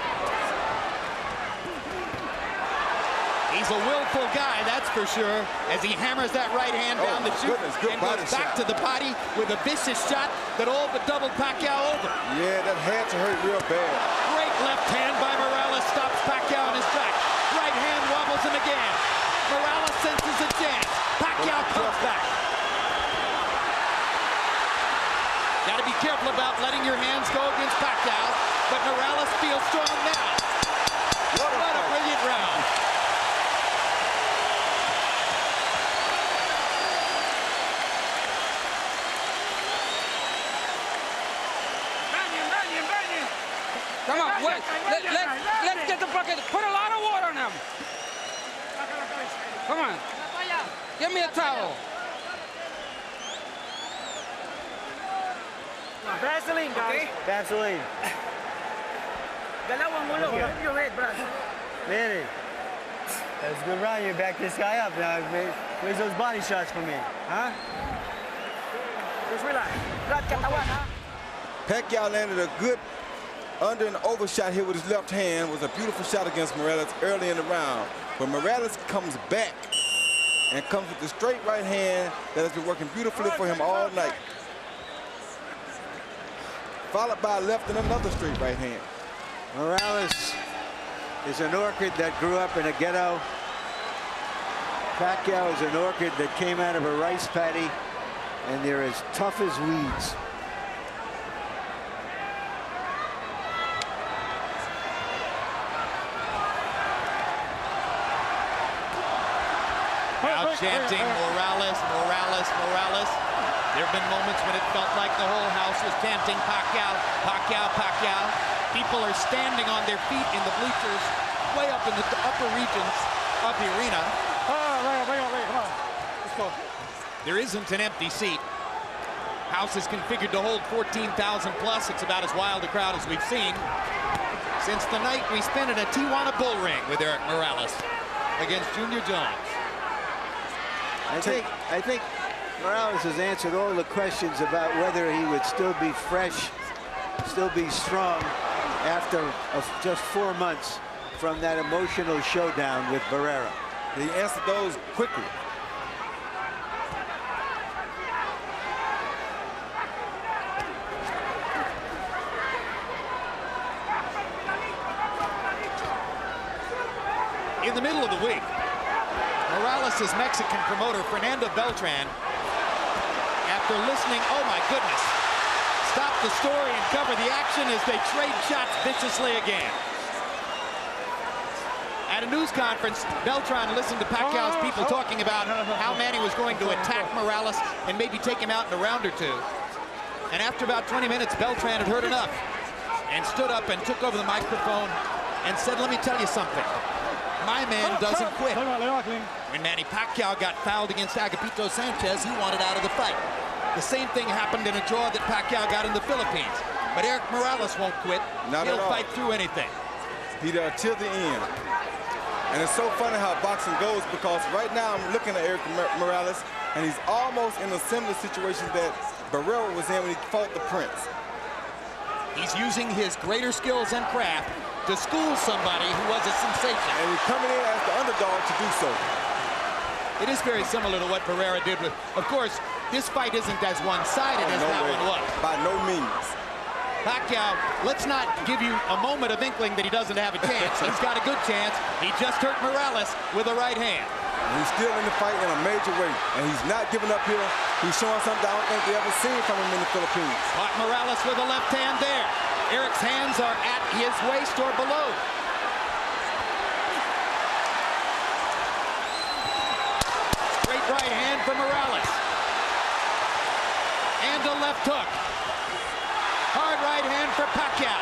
He's a willful guy, that's for sure, as he hammers that right hand down the chute and goes back to the body with a vicious shot that all but doubled Pacquiao over. Yeah, that had to hurt real bad. Great left hand by Morales stops Pacquiao in his tracks. Right hand wobbles him again. Morales senses a chance. Pacquiao comes back. Got to be careful about letting your hands go against Pacquiao, but Morales feels strong now. What a brilliant round. Come on, wait. Let's get the bucket. Put a lot of water on him. Come on. Give me a towel. Vaseline, guys. Okay. Vaseline. Dalawang ulo. Move your head, Brad. Manny, that was a good round. You back this guy up now. Where's those body shots for me? Huh? Just relax. Brad, katawan, ha? Pacquiao landed a good under and over shot here with his left hand. Was a beautiful shot against Morales early in the round. But Morales comes back and comes with the straight right hand that has been working beautifully for him all night. Followed by a left and another straight right hand. Morales is an orchid that grew up in a ghetto. Pacquiao is an orchid that came out of a rice paddy, and they're as tough as weeds. Now chanting Morales. There have been moments when it felt like the whole house was chanting Pacquiao, Pacquiao, Pacquiao. People are standing on their feet in the bleachers, way up in the upper regions of the arena. Come on. Let's go. There isn't an empty seat. House is configured to hold 14,000 plus. It's about as wild a crowd as we've seen since the night we spent in a Tijuana bull ring with Eric Morales against Junior Jones. I think Morales has answered all the questions about whether he would still be fresh, still be strong after just 4 months from that emotional showdown with Barrera. He answered those quickly. In the middle of the week, Morales' Mexican promoter, Fernando Beltran, after listening, oh my goodness, stopped the story and covered the action as they trade shots viciously again. At a news conference, Beltran listened to Pacquiao's people talking about how Manny was going to attack Morales and maybe take him out in a round or two. And after about 20 minutes, Beltran had heard enough and stood up and took over the microphone and said, let me tell you something. My man doesn't quit. When Manny Pacquiao got fouled against Agapito Sanchez, he wanted out of the fight. The same thing happened in a draw that Pacquiao got in the Philippines. But Eric Morales won't quit. He'll fight through anything. He there till the end. And it's so funny how boxing goes, because right now I'm looking at Eric Morales, and he's almost in a similar situation that Barrera was in when he fought the Prince. He's using his greater skills and craft to school somebody who was a sensation. And he's coming in as the underdog to do so. It is very similar to what Barrera did with, of course, this fight isn't as one-sided as that one was. By no means. Pacquiao, let's not give you a moment of inkling that he doesn't have a chance. He's got a good chance. He just hurt Morales with a right hand. And he's still in the fight in a major way, and he's not giving up here. He's showing something I don't think we ever seen from him in the Philippines. Caught Morales with a left hand there. Eric's hands are at his waist or below. Straight right hand for Morales. And a left hook. Hard right hand for Pacquiao.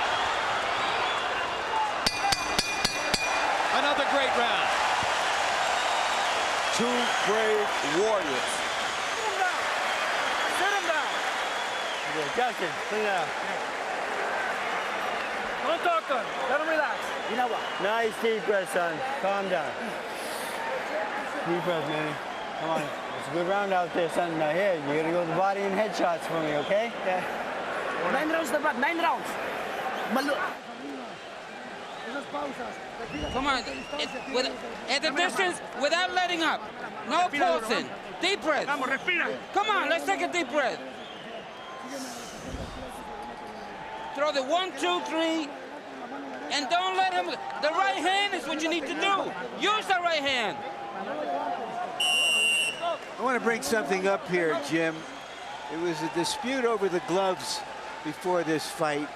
Another great round. Two brave warriors. Sit him down. Okay, Justin, clean it up. Don't talk to him. Let him relax. You know what? Nice deep breath, son. Calm down. Deep breath, man. Come on. It's a good round out there, son. Now here, you gotta go to the body and headshots for me, okay? Yeah. 9 rounds, 9 rounds. Come on, at the distance, without letting up. No pausing. Deep breath. Come on, let's take a deep breath. Throw the 1, 2, 3, and don't let him. The right hand is what you need to do. Use the right hand. I want to bring something up here, Jim. It was a dispute over the gloves before this fight.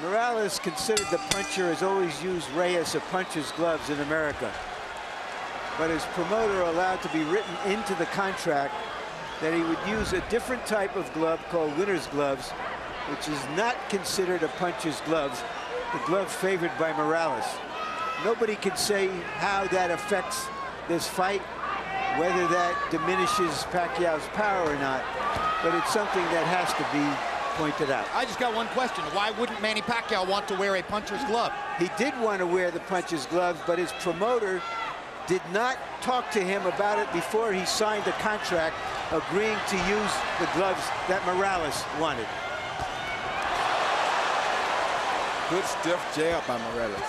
Morales, considered the puncher, has always used Reyes, a puncher's gloves in America. But his promoter allowed to be written into the contract that he would use a different type of glove called winner's gloves, which is not considered a puncher's gloves, the glove favored by Morales. Nobody can say how that affects this fight, whether that diminishes Pacquiao's power or not, but it's something that has to be pointed out. I just got one question. Why wouldn't Manny Pacquiao want to wear a puncher's glove? He did want to wear the puncher's gloves, but his promoter did not talk to him about it before he signed the contract, agreeing to use the gloves that Morales wanted. Good stiff jab by Morales.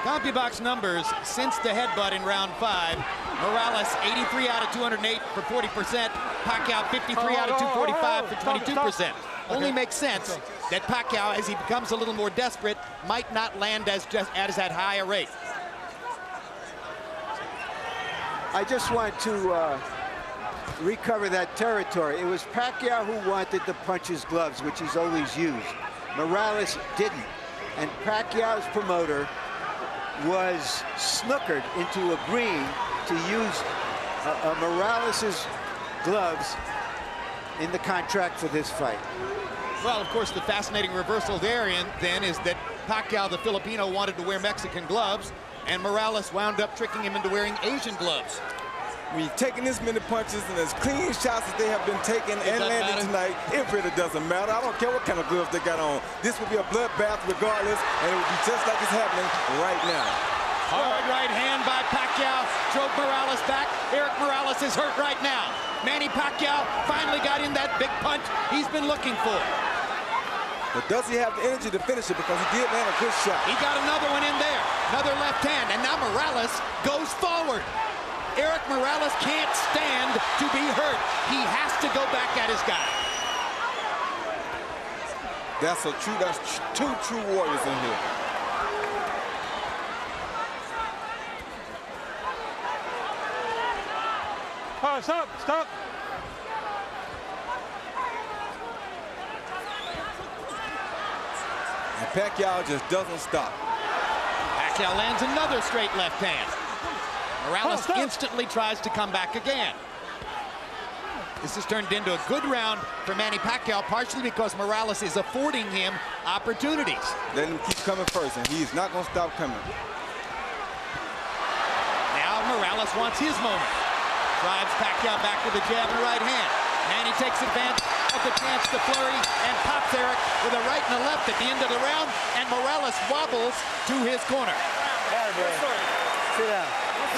CompuBox numbers since the headbutt in round 5. Morales 83 out of 208 for 40%. Pacquiao 53 out of 245 for 22%. Only makes sense that Pacquiao, as he becomes a little more desperate, might not land as at high a rate. I just want to recover that territory. It was Pacquiao who wanted the puncher's gloves, which he's always used. Morales didn't. And Pacquiao's promoter was snookered into agreeing to use Morales' gloves in the contract for this fight. Well, of course, the fascinating reversal there then is that Pacquiao, the Filipino, wanted to wear Mexican gloves, and Morales wound up tricking him into wearing Asian gloves. When you're taking this many punches and as clean shots as they have been taking and landing tonight, it really doesn't matter. I don't care what kind of gloves they got on. This will be a bloodbath regardless, and it will be just like it's happening right now. Hard right hand by Pacquiao drove Morales back. Eric Morales is hurt right now. Manny Pacquiao finally got in that big punch he's been looking for. But does he have the energy to finish it? Because he did land a good shot. He got another one in there. Another left hand, and now Morales goes forward. Eric Morales can't stand to be hurt. He has to go back at his guy. That's two true warriors in here. Oh, stop, stop. And Pacquiao just doesn't stop. Pacquiao lands another straight left hand. Morales instantly tries to come back again. This has turned into a good round for Manny Pacquiao, partially because Morales is affording him opportunities. Let him keep coming first, and he's not going to stop coming. Now Morales wants his moment. Drives Pacquiao back with a jab and a right hand. Manny takes advantage of the chance to flurry and pops Eric with a right and a left at the end of the round, and Morales wobbles to his corner. Sit down.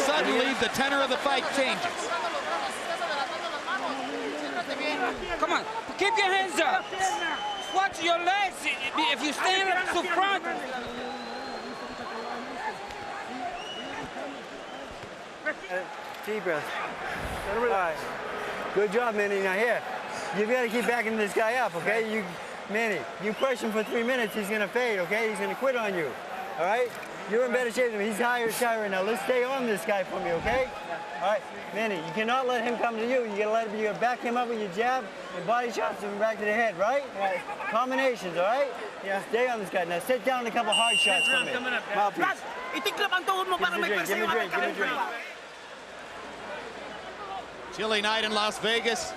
Suddenly, the tenor of the fight changes. Come on, keep your hands up. Watch your legs. If you stand up to front. Deep breath. All right. Good job, Manny. Now here, you've got to keep backing this guy up, okay? Manny, you push him for 3 minutes, he's going to fade, okay? He's going to quit on you, all right? You're in better shape than him. He's higher side right now. Let's stay on this guy for me, okay? All right, Manny, you cannot let him come to you. You gotta back him up with your jab and body shots and back to the head, right? Right. Combinations, all right? Yeah. Stay on this guy. Now sit down and a couple hard shots for me. Mouthpiece. Give me a drink. Chilly night in Las Vegas.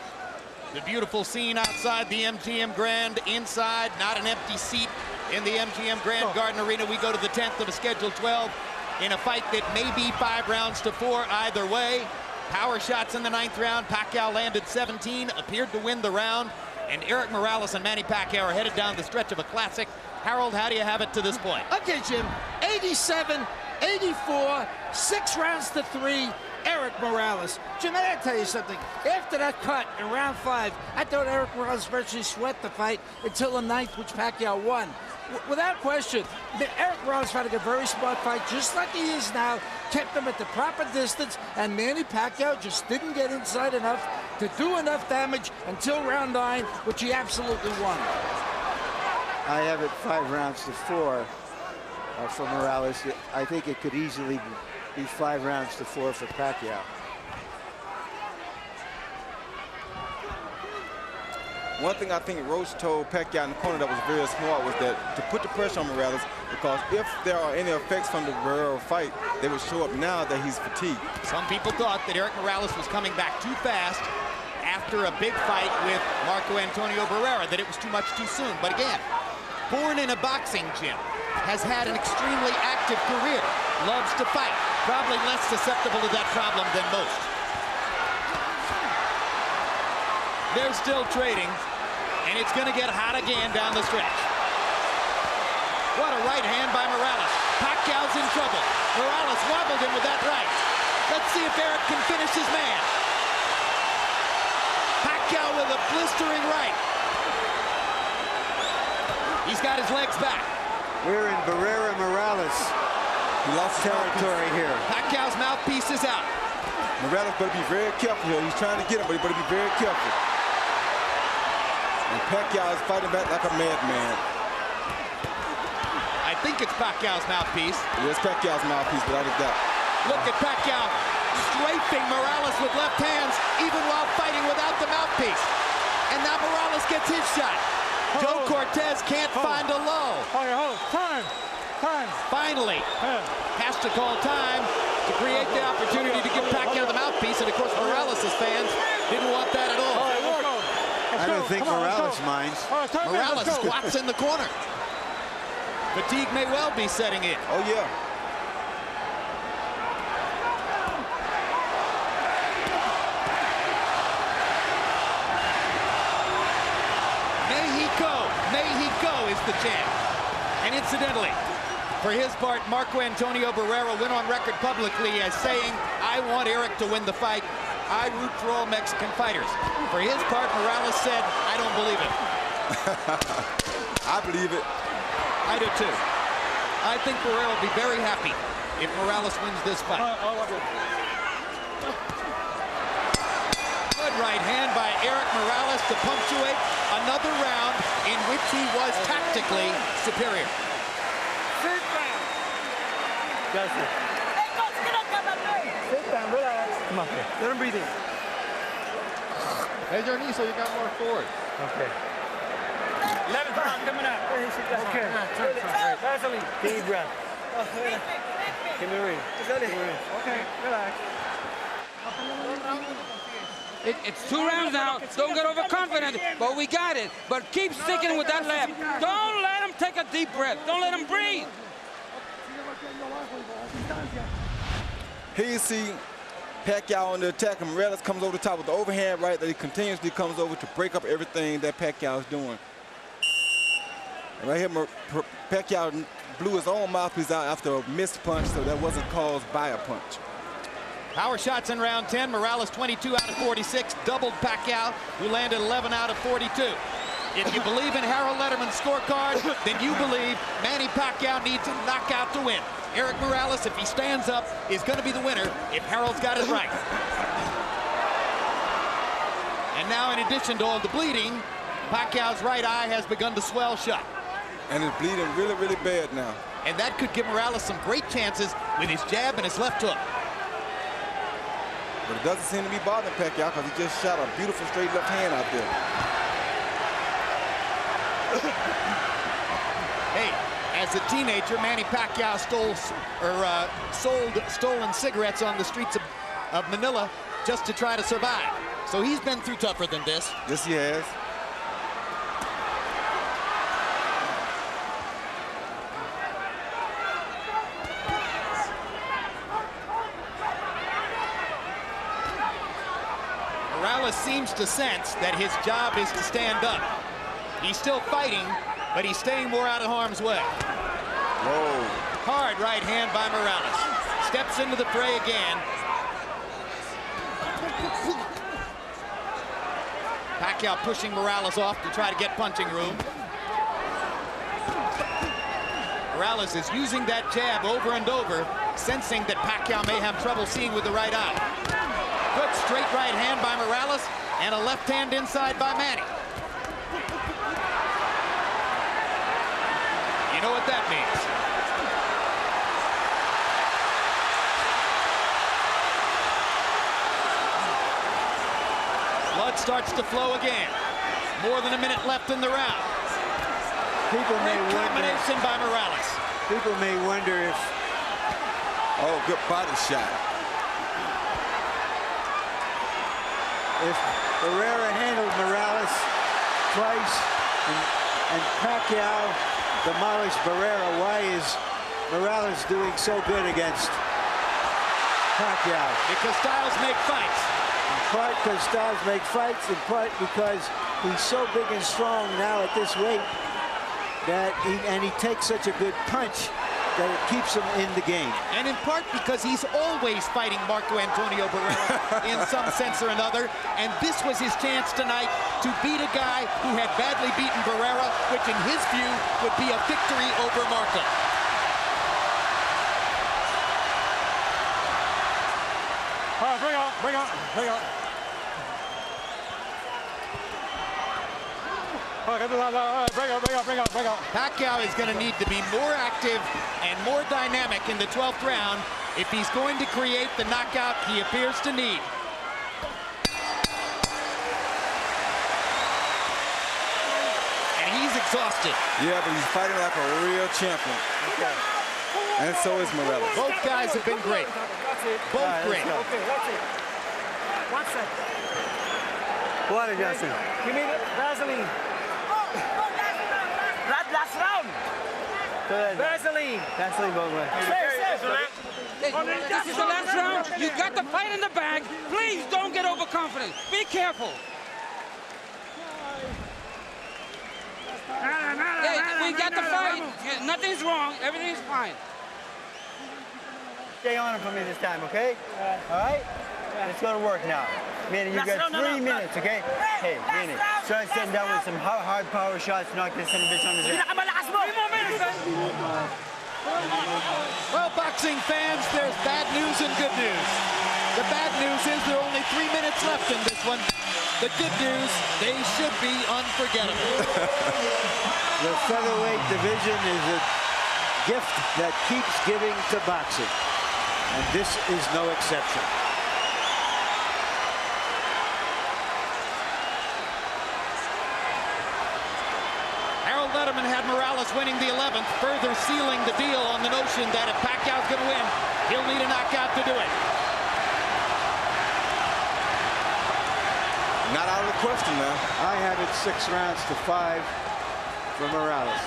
The beautiful scene outside the MGM Grand. Inside, not an empty seat in the MGM Grand Garden Arena. We go to the 10th of a scheduled 12 in a fight that may be 5 rounds to 4 either way. Power shots in the 9th round. Pacquiao landed 17, appeared to win the round. And Eric Morales and Manny Pacquiao are headed down the stretch of a classic. Harold, how do you have it to this point? Okay, Jim, 87, 84, 6 rounds to 3. Eric Morales. Jim, I gotta tell you something. After that cut in round 5, I thought Eric Morales virtually swept the fight until the 9th, which Pacquiao won. Without question, Eric Morales fought a very smart fight, just like he is now, kept him at the proper distance, and Manny Pacquiao just didn't get inside enough to do enough damage until round 9, which he absolutely won. I have it 5 rounds to 4 for Morales. I think it could easily be 5 rounds to 4 for Pacquiao. One thing I think Roach told Pacquiao in the corner that was very smart was that to put the pressure on Morales, because if there are any effects from the Barrera fight, they would show up now that he's fatigued. Some people thought that Eric Morales was coming back too fast after a big fight with Marco Antonio Barrera, that it was too much too soon. But again, born in a boxing gym, has had an extremely active career, loves to fight, probably less susceptible to that problem than most. They're still trading, and it's going to get hot again down the stretch. What a right hand by Morales. Pacquiao's in trouble. Morales wobbled him with that right. Let's see if Eric can finish his man. Pacquiao with a blistering right. He's got his legs back. We're in Barrera Morales. He lost territory here. Pacquiao's mouthpiece is out. Morales better be very careful here. He's trying to get him, but he better be very careful. And Pacquiao is fighting back like a madman. I think it's Pacquiao's mouthpiece. Yes, Pacquiao's mouthpiece, without a doubt. Look at Pacquiao strafing Morales with left hands, even while fighting without the mouthpiece. And now Morales gets his shot. Joe Cortez can't find a low. Time. Finally, has to call time to create the opportunity to give Pacquiao the mouthpiece, and of course Morales' fans didn't want that at all. I don't think Morales minds. Morales squats in the corner. Fatigue may well be setting in. Oh, yeah. Mexico is the chant. And incidentally, for his part, Marco Antonio Barrera went on record publicly as saying, I want Eric to win the fight. I root for all Mexican fighters. For his part, Morales said, I don't believe it. I believe it. I do too. I think Barrera will be very happy if Morales wins this fight. Good right hand by Eric Morales to punctuate another round in which he was tactically superior. Sit down, relax. Come on, let him breathe in. Bend your knee so you got more forward. Okay. 11th round coming up. Okay. Deep breath. Give me a ring. Okay, relax. It's 2 rounds now. Don't get overconfident, but we got it. But keep sticking with that left. Don't let him take a deep breath. Don't let him breathe. Here you see Pacquiao on the attack, and Morales comes over the top with the overhand right that he continuously comes over to break up everything that Pacquiao is doing. And right here, Pacquiao blew his own mouthpiece out after a missed punch, so that wasn't caused by a punch. Power shots in round 10. Morales 22 out of 46, doubled Pacquiao, who landed 11 out of 42. If you believe in Harold Letterman's scorecard, then you believe Manny Pacquiao needs a knockout to win. Eric Morales, if he stands up, is going to be the winner if Harold's got it right. And now, in addition to all the bleeding, Pacquiao's right eye has begun to swell shut. And it's bleeding really, really bad now. And that could give Morales some great chances with his jab and his left hook. But it doesn't seem to be bothering Pacquiao because he just shot a beautiful straight left hand out there. Hey, as a teenager, Manny Pacquiao sold stolen cigarettes on the streets of Manila just to try to survive. So he's been through tougher than this. Yes, he has. Morales seems to sense that his job is to stand up. He's still fighting, but he's staying more out of harm's way. Whoa. Hard right hand by Morales. Steps into the fray again. Pacquiao pushing Morales off to try to get punching room. Morales is using that jab over and over, sensing that Pacquiao may have trouble seeing with the right eye. Good straight right hand by Morales and a left hand inside by Manny. You know what that means. Blood starts to flow again. More than a minute left in the round. People may Great wonder. combination by Morales. People may wonder if. Oh, good body shot. If Barrera handled Morales twice and Pacquiao demolished Barrera, why is Morales doing so good against Pacquiao? Because styles make fights. In part because styles make fights, in part because he's so big and strong now at this weight that he takes such a good punch that it keeps him in the game. And in part because he's always fighting Marco Antonio Barrera in some sense or another. And this was his chance tonight to beat a guy who had badly beaten Barrera, which in his view would be a victory over Marco. All right, bring on. Bring on. Pacquiao is going to need to be more active and more dynamic in the 12th round if he's going to create the knockout he appears to need. And he's exhausted. Yeah, but he's fighting like a real champion. Okay. And so is Morales. Both guys have been great. Both great. Okay, that's it. 1 second. Water, Justin. Give me the Vaseline. Last round. Vaseline. Vaseline, both ways. This is the last round. You got the fight in the bag. Please don't get overconfident. Be careful. Yeah, we got the fight. Yeah, nothing's wrong. Everything's fine. Stay on it for me this time, okay? All right? Let's go to work now. Manny, you got 3 minutes, okay? Hey, Manny, start sitting down with some hard power shots, knock this son of a bitch on his head. Well, boxing fans, there's bad news and good news. The bad news is there are only 3 minutes left in this one. The good news, they should be unforgettable. The featherweight division is a gift that keeps giving to boxing, and this is no exception. Harold Letterman had Morales winning the 11th, further sealing the deal on the notion that if Pacquiao's going to win, he'll need a knockout to do it. Not out of the question, man. I have it 6 rounds to 5 for Morales.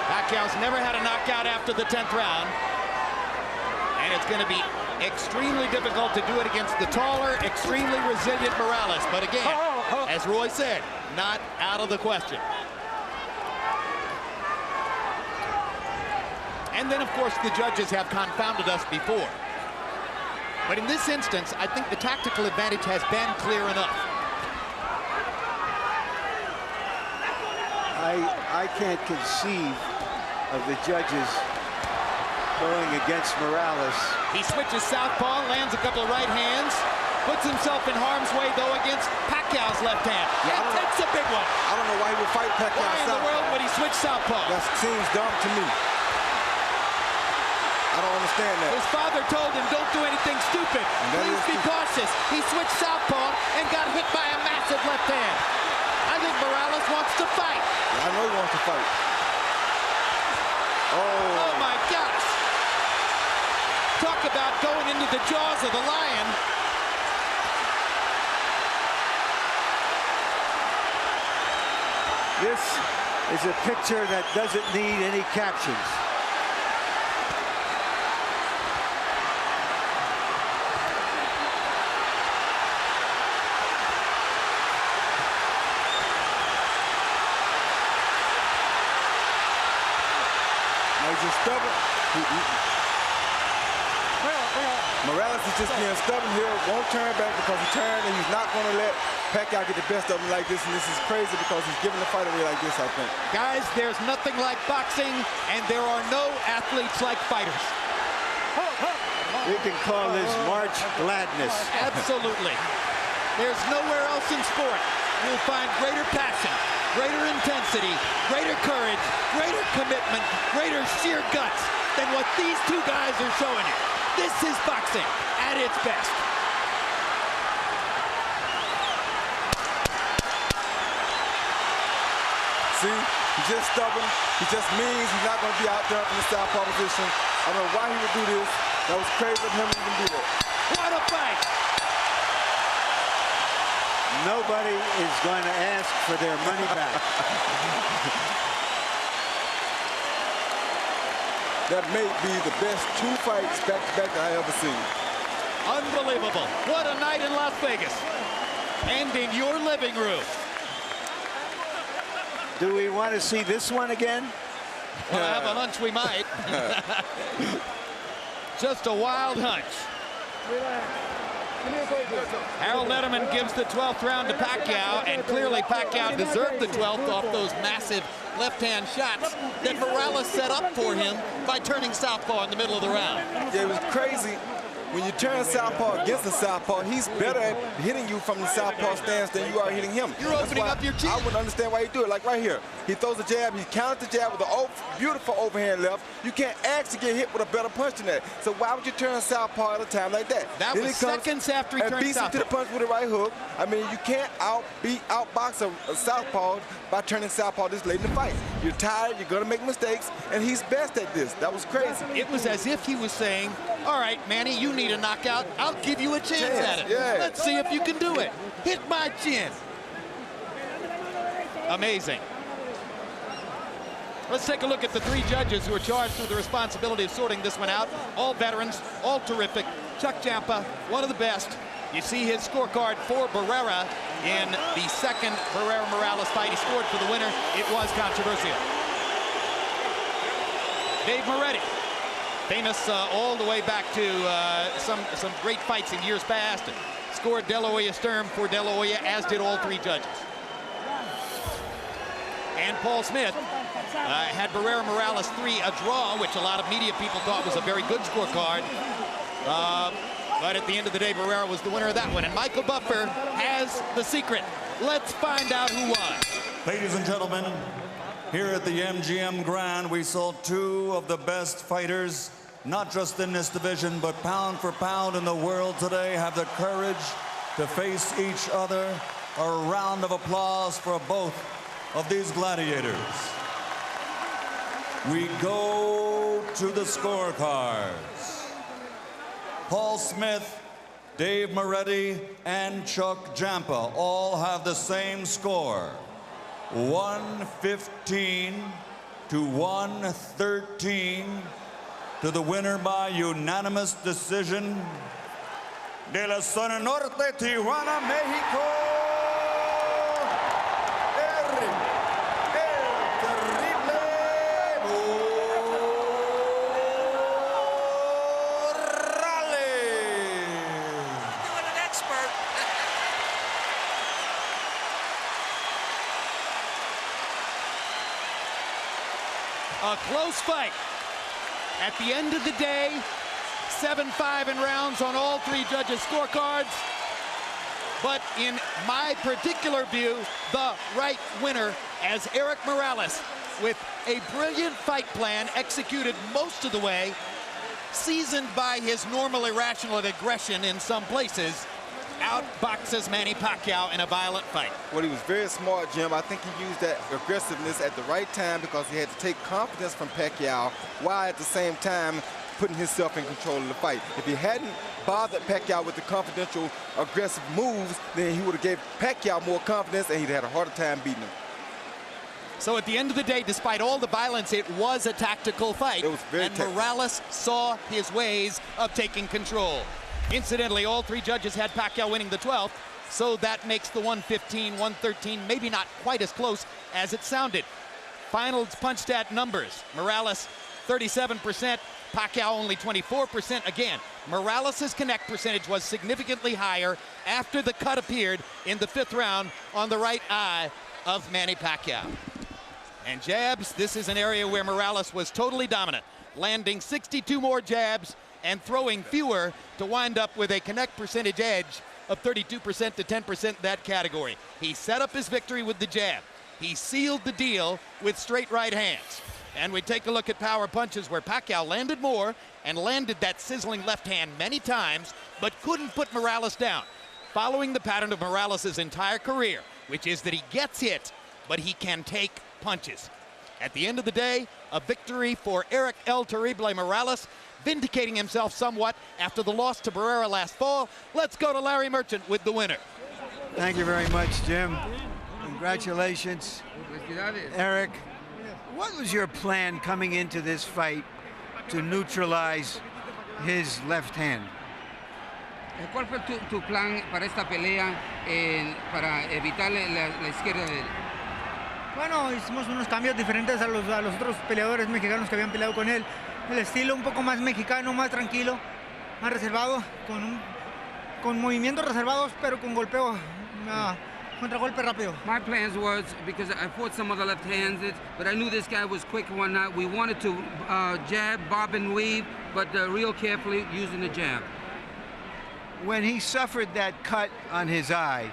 Pacquiao's never had a knockout after the 10th round, and it's going to be extremely difficult to do it against the taller, extremely resilient Morales. But again, as Roy said, not out of the question. And then, of course, the judges have confounded us before. But in this instance, I think the tactical advantage has been clear enough. I can't conceive of the judges going against Morales. He switches southpaw, lands a couple of right hands, puts himself in harm's way, though, against Pacquiao's left hand. Yeah, and takes a big one. I don't know why he would fight Pacquiao Why in the world would he switch southpaw? That seems dumb to me. I don't understand that. His father told him, don't do anything stupid. Please be cautious. He switched southpaw and got hit by a massive left hand. I think Morales wants to fight. I know he wants to fight. Oh my gosh. Talk about going into the jaws of the lion. This is a picture that doesn't need any captions. He's just stubborn. Morales is just being stubborn here, won't turn back because he turned, and he's not going to let Pacquiao get the best of him like this, and this is crazy because he's giving the fight away like this, I think. Guys, there's nothing like boxing, and there are no athletes like fighters. We can call this March Gladness. Absolutely. There's nowhere else in sport you'll find greater passion, greater intensity, greater courage, greater commitment, greater sheer guts than what these two guys are showing you. This is boxing at its best. See, he's just stubborn. He just means he's not going to be out there in the southpaw position. I don't know why he would do this. That was crazy of him to even do that. What a fight! Nobody is going to ask for their money back. That may be the best 2 fights back-to-back I ever seen. Unbelievable. What a night in Las Vegas. And in your living room. Do we want to see this one again? Well, I have a hunch we might. Just a wild hunch. Harold Letterman gives the 12th round to Pacquiao, and clearly Pacquiao deserved the 12th off those massive left-hand shots that Morales set up for him by turning southpaw in the middle of the round. Yeah, it was crazy when you turn southpaw against a southpaw, he's better at hitting you from the southpaw stance than you are hitting him. You're opening up your chin. I wouldn't understand why you do it. Like right here, he throws a jab, he counters the jab with a beautiful overhand left. You can't actually get hit with a better punch than that. So why would you turn southpaw at a time like that? That was seconds after he turned beats him southpaw. to the punch with a right hook. I mean, you can't outbox a southpaw by turning southpaw this late in the fight. You're tired, you're gonna make mistakes, and he's best at this. That was crazy. It was as if he was saying, all right, Manny, you need a knockout. I'll give you a chance at it. Yeah. Let's see if you can do it. Hit my chin. Amazing. Let's take a look at the three judges who are charged with the responsibility of sorting this one out. All veterans, all terrific. Chuck Ciampa, one of the best. You see his scorecard for Barrera in the second Barrera-Morales fight. He scored for the winner. It was controversial. Dave Moretti, famous all the way back to some great fights in years past. Scored De La Hoya Sturm for De La Hoya, as did all three judges. And Paul Smith had Barrera-Morales 3 a draw, which a lot of media people thought was a very good scorecard. But at the end of the day, Barrera was the winner of that one. And Michael Buffer has the secret. Let's find out who won. Ladies and gentlemen, here at the MGM Grand, we saw two of the best fighters, not just in this division, but pound for pound in the world today, have the courage to face each other. A round of applause for both of these gladiators. We go to the scorecards. Paul Smith, Dave Moretti, and Chuck Ciampa all have the same score. 115 to 113 to the winner by unanimous decision. De la Zona Norte, Tijuana, Mexico. A close fight. At the end of the day, 7-5 in rounds on all three judges' scorecards. But in my particular view, the right winner as Erik Morales, with a brilliant fight plan executed most of the way, seasoned by his normal irrational aggression in some places, outboxes Manny Pacquiao in a violent fight. Well, he was very smart, Jim. I think he used that aggressiveness at the right time because he had to take confidence from Pacquiao while at the same time putting himself in control of the fight. If he hadn't bothered Pacquiao with the confidential, aggressive moves, then he would have gave Pacquiao more confidence and he'd had a harder time beating him. So at the end of the day, despite all the violence, it was a tactical fight. It was very and tactical. Morales saw his ways of taking control. Incidentally, all three judges had Pacquiao winning the 12th, so that makes the 115, 113 maybe not quite as close as it sounded. Finals punch stat numbers. Morales 37%, Pacquiao only 24%. Again, Morales' connect percentage was significantly higher after the cut appeared in the 5th round on the right eye of Manny Pacquiao. And jabs, this is an area where Morales was totally dominant, landing 62 more jabs and throwing fewer to wind up with a connect percentage edge of 32% to 10% that category. He set up his victory with the jab. He sealed the deal with straight right hands. And we take a look at power punches where Pacquiao landed more and landed that sizzling left hand many times, but couldn't put Morales down, following the pattern of Morales' entire career, which is that he gets hit, but he can take punches. At the end of the day, a victory for Erik El Terrible Morales, vindicating himself somewhat after the loss to Barrera last fall. Let's go to Larry Merchant with the winner. Thank you very much, Jim. Congratulations, Erik. What was your plan coming into this fight to neutralize his left hand? ¿Cuál fue tu plan para esta pelea para evitar la izquierda de él? Bueno, hicimos unos cambios diferentes a los otros peleadores mexicanos que habían peleado con él. El estilo un poco más mexicano, más tranquilo, más reservado, con movimientos reservados, pero con golpeo, contragolpe rápido. My plans was, because I fought some of the left-handed, but I knew this guy was quick and whatnot. We wanted to jab, bob and weave, but real carefully using the jab. When he suffered that cut on his eye,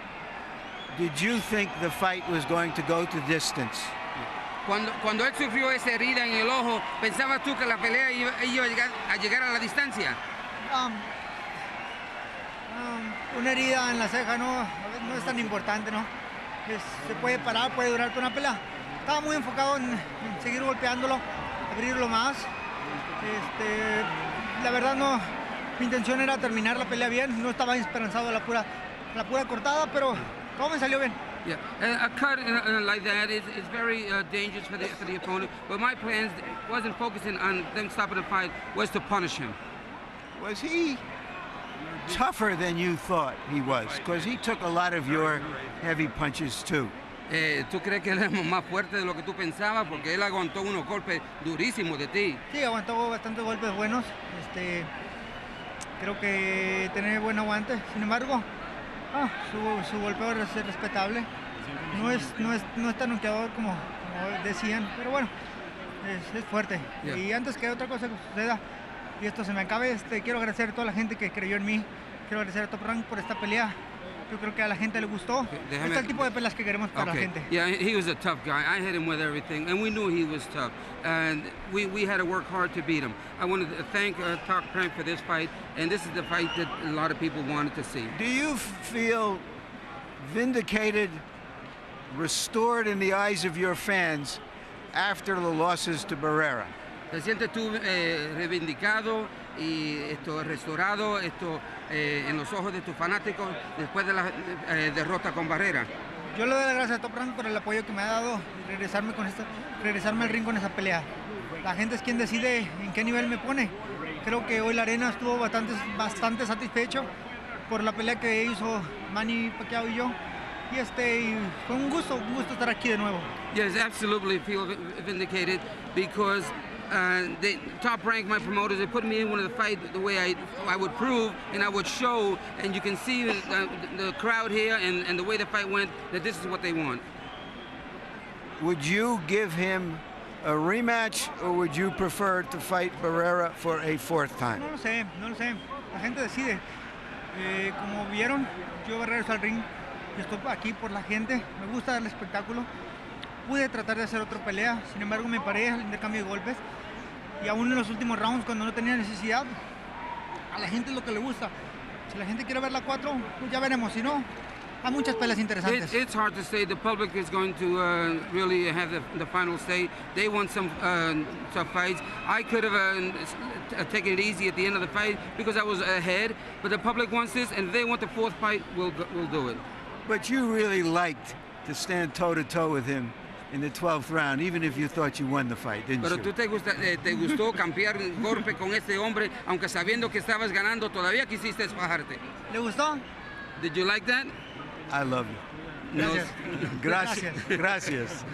did you think the fight was going to go to distance? Cuando él sufrió esa herida en el ojo, ¿pensabas tú que la pelea iba a llegar a la distancia? Una herida en la ceja no es tan importante, ¿no? Se puede parar, puede durar toda una pelea. Estaba muy enfocado en seguir golpeándolo, abrirlo más. La verdad no, mi intención era terminar la pelea bien, no estaba esperanzado a la pura cortada, pero todo me salió bien. Yeah, a cut like that is very dangerous for the opponent. But my plans wasn't focusing on them stopping the fight, was to punish him. Was he tougher than you thought he was? Because he took a lot of your heavy punches too. ¿Tú crees que él es más fuerte de lo que tú pensabas? Porque él aguantó unos golpes durísimos de ti. Sí, aguantó bastantes golpes buenos. Creo que tiene buen aguante. Sin embargo, su golpeo es respetable. No es tan noqueador como decían, pero bueno, es fuerte. Yeah. Y antes que otra cosa que suceda y esto se me acabe, quiero agradecer a toda la gente que creyó en mí. Quiero agradecer a Top Rank por esta pelea. Yo creo que a la gente le gustó. Este es el tipo de peleas que queremos para la gente. Yeah, he was a tough guy. I hit him with everything, and we knew he was tough. And we had to work hard to beat him. I wanted to thank Top Rank for this fight, and this is the fight that a lot of people wanted to see. Do you feel vindicated, restored in the eyes of your fans after the losses to Barrera? ¿Te sientes tú reivindicado y restaurado en los ojos de tus fanáticos después de la derrota con Barrera? Yo le doy las gracias a Top Rank por el apoyo que me ha dado y regresarme al ring con esa pelea. La gente es quien decide en qué nivel me pone. Creo que hoy la arena estuvo bastante satisfecho por la pelea que hizo Manny Pacquiao y yo. Y fue un gusto estar aquí de nuevo. Yes, absolutely feel vindicated because the Top Rank, my promoters, they put me in one of the fight the way I would prove and I would show, and you can see the crowd here and the way the fight went, that this is what they want. Would you give him a rematch, or would you prefer to fight Barrera for a fourth time? No lo sé. La gente decide. Como vieron, yo regreso al ring. Yo estoy aquí por la gente. Me gusta el espectáculo. Pude tratar de hacer otra pelea, sin embargo me paré al intercambio de golpes. Y aún en los últimos rounds, cuando no tenía necesidad, a la gente es lo que le gusta. Si la gente quiere ver la 4, pues ya veremos. Si no, hay muchas peleas interesantes. It's hard to say. The public is going to really have the final say. They want some tough fights. I could have taken it easy at the end of the fight because I was ahead, but the public wants this, and if they want the fourth fight, we'll do it. But you really liked to stand toe-to-toe with him in the 12th round, even if you thought you won the fight, didn't Pero you? tú te gustó cambiar golpe con este hombre, aunque sabiendo que estabas ganando, todavía quisiste fajarte. ¿Le gustó? Did you like that? I love you. Gracias. Gracias.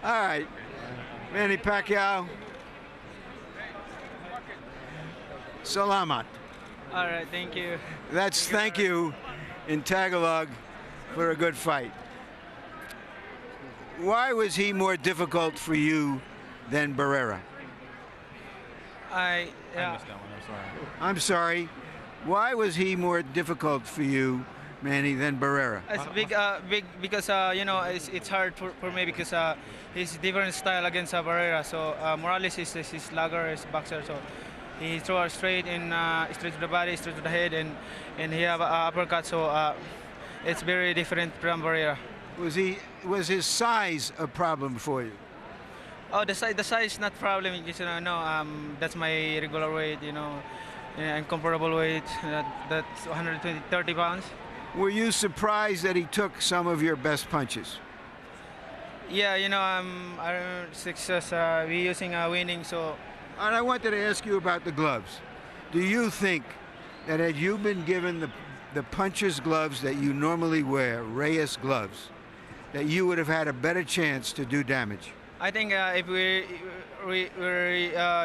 All right, Manny Pacquiao. Salamat. All right, thank you. That's thank you in Tagalog for a good fight. Why was he more difficult for you than Barrera? I missed that one. I'm sorry. I'm sorry. Why was he more difficult for you, Manny, than Barrera? It's big because it's hard for me because he's different style against Barrera. So Morales is slugger, is boxer. So he throw straight straight to the body, straight to the head, and he have an uppercut. So it's very different from Barrera. Was his size a problem for you? Oh, the size not problem. Just, that's my regular weight. And comparable weight. That's 130 pounds. Were you surprised that he took some of your best punches? Yeah, our success. We using winning. So. And I wanted to ask you about the gloves. Do you think that had you been given the puncher's gloves that you normally wear, Reyes gloves, that you would have had a better chance to do damage? I think if we're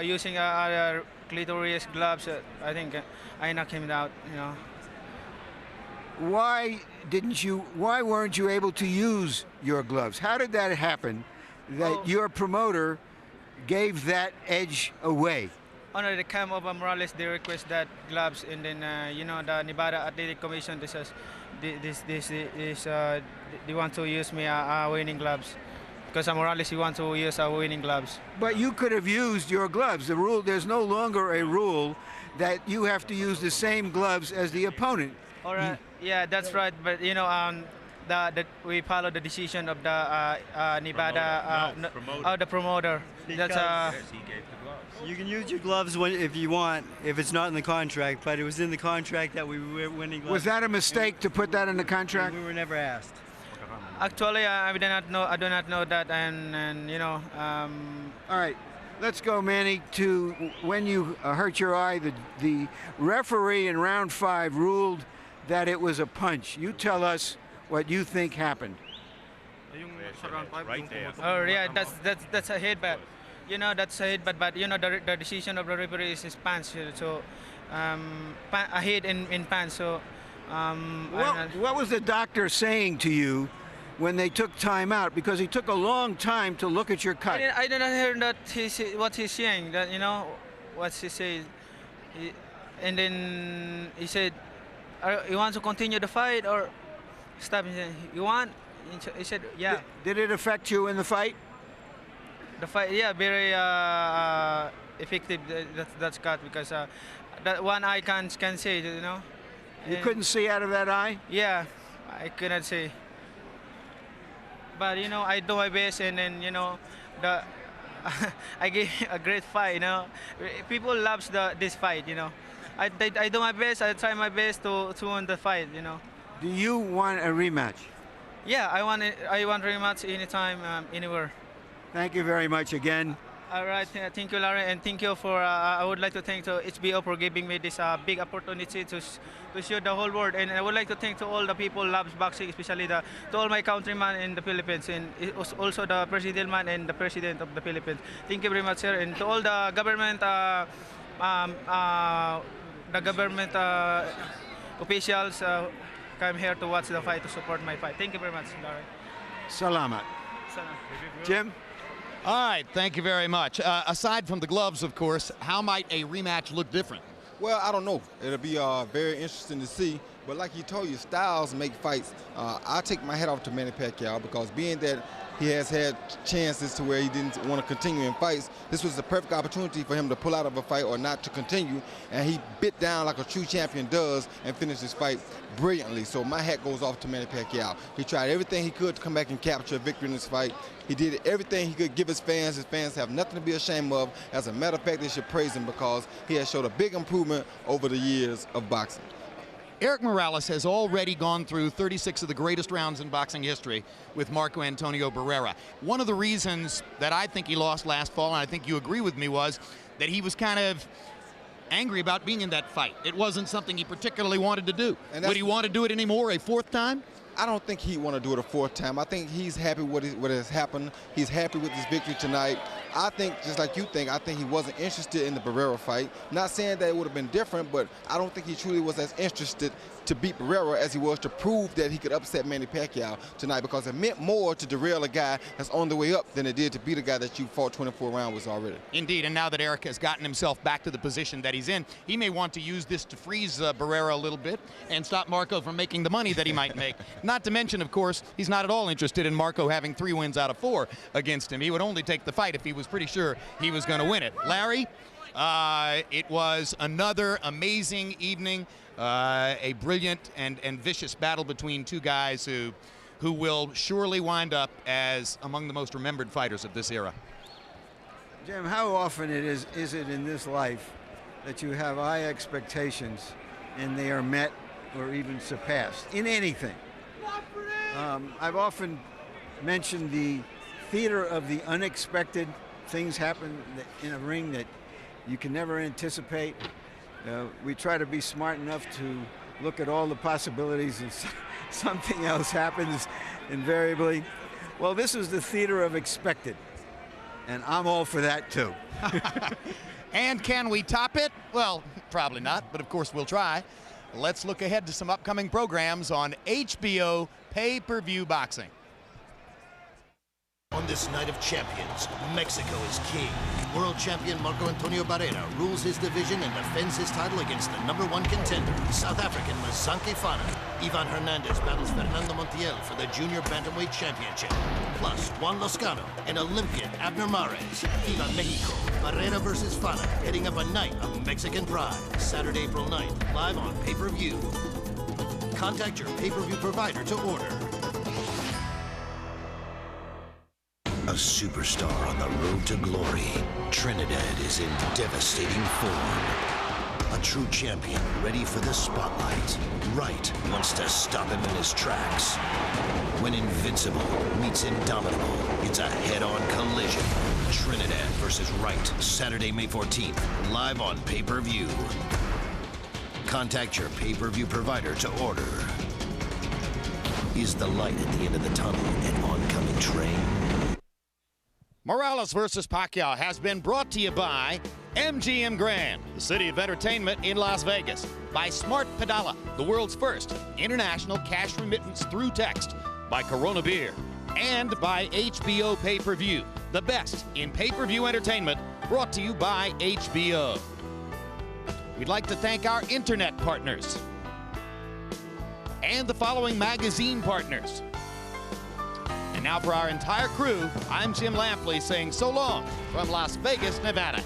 using other clitoris gloves, I think I knock him out. Why weren't you able to use your gloves? How did that happen that your promoter gave that edge away? honor the camp of Morales, they request that gloves, and then you know, the Nevada Athletic Commission, they want to use me winning gloves. Because Morales, he wants to use winning gloves. But you could have used your gloves. The rule, there's no longer a rule that you have to use the same gloves as the opponent. All right. Yeah, that's right. But you know, we follow the decision of the Nevada the promoter. That's Yes, he gave the gloves. You can use your gloves if you want, if it's not in the contract. But it was in the contract that we were winning gloves. Was that a mistake to put that in the contract? We were never asked. Actually, I do not know that, and you know. All right, let's go, Manny, to when you hurt your eye. The referee in round 5 ruled that it was a punch. You tell us what you think happened. Right there. Oh yeah, that's a headbutt. You know, that's a headbutt, but you know the decision of the referee is punch. So a hit in punch. So what was the doctor saying to you when they took time out? Because he took a long time to look at your cut. I did not hear that what he's saying. That, you know, what he said. And then he said, "You want to continue the fight or stop?" He said, "You want?" He said, "Yeah." Did it affect you in the fight? The fight, yeah, very effective. That's cut, because that one eye can see, you know. You couldn't see out of that eye? Yeah, I couldn't see. But you know, I do my best, and then you know, I gave a great fight. You know, people loves this fight. You know, I do my best. I try my best to win the fight. You know. Do you want a rematch? Yeah, I want rematch anytime, anywhere. Thank you very much again. All right, thank you, Larry, and thank you for. I would like to thank to HBO for giving me this big opportunity to show the whole world, and I would like to thank to all the people who loves boxing, especially to all my countrymen in the Philippines, and also the president man and the president of the Philippines. Thank you very much, sir, and to all the government, officials come here to watch the fight, to support my fight. Thank you very much, Larry. Salamat. Jim? All right, thank you very much. Aside from the gloves, of course, how might a rematch look different? Well, I don't know. It'll be very interesting to see. But like you told you, styles make fights. I take my hat off to Manny Pacquiao, because being that he has had chances to where he didn't want to continue in fights, this was the perfect opportunity for him to pull out of a fight or not to continue. And he bit down like a true champion does and finished his fight brilliantly. So my hat goes off to Manny Pacquiao. He tried everything he could to come back and capture a victory in this fight. He did everything he could give his fans. His fans have nothing to be ashamed of. As a matter of fact, they should praise him, because he has showed a big improvement over the years of boxing. Eric Morales has already gone through 36 of the greatest rounds in boxing history with Marco Antonio Barrera. One of the reasons that I think he lost last fall, and I think you agree with me, was that he was kind of angry about being in that fight. It wasn't something he particularly wanted to do. Would he want to do it anymore a 4th time? I don't think he'd want to do it a 4th time. I think he's happy with what has happened. He's happy with his victory tonight. I think, just like you think, I think he wasn't interested in the Barrera fight. Not saying that it would have been different, but I don't think he truly was as interested to beat Barrera as he was to prove that he could upset Manny Pacquiao tonight, because it meant more to derail a guy that's on the way up than it did to beat a guy that you fought 24 rounds with already. Indeed, and now that Eric has gotten himself back to the position that he's in, he may want to use this to freeze Barrera a little bit and stop Marco from making the money that he might make. Not to mention, of course, he's not at all interested in Marco having 3 wins out of 4 against him. He would only take the fight if he was pretty sure he was going to win it. Larry, it was another amazing evening, a brilliant and vicious battle between 2 guys who will surely wind up as among the most remembered fighters of this era. Jim, how often is it in this life that you have high expectations and they are met or even surpassed in anything? I've often mentioned the theater of the unexpected. Things happen in a ring that you can never anticipate. We try to be smart enough to look at all the possibilities, and something else happens invariably. Well, this is the theater of expected, and I'm all for that too. And can we top it? Well, probably not, but of course we'll try. Let's look ahead to some upcoming programs on HBO pay-per-view boxing. On On this night of champions, Mexico is king. World champion Marco Antonio Barrera rules his division and defends his title against the #1 contender, South African Mazanke Fana. Ivan Hernandez battles Fernando Montiel for the Junior Bantamweight Championship. Plus, Juan Lozcano and Olympian Abner Mares. Viva Mexico, Barrera versus Fana, heading up a night of Mexican pride. Saturday, April 9th, live on pay-per-view. Contact your pay-per-view provider to order. A superstar on the road to glory, Trinidad is in devastating form. A true champion ready for the spotlight. Wright wants to stop him in his tracks. When invincible meets indomitable, it's a head-on collision. Trinidad versus Wright, Saturday, May 14th, live on pay-per-view. Contact your pay-per-view provider to order. Is the light at the end of the tunnel an oncoming train? Morales versus Pacquiao has been brought to you by MGM Grand, the city of entertainment in Las Vegas, by Smart Pedala, the world's first international cash remittance through text, by Corona Beer, and by HBO Pay-Per-View, the best in pay-per-view entertainment, brought to you by HBO. We'd like to thank our internet partners and the following magazine partners. And now for our entire crew, I'm Jim Lampley saying so long from Las Vegas, Nevada.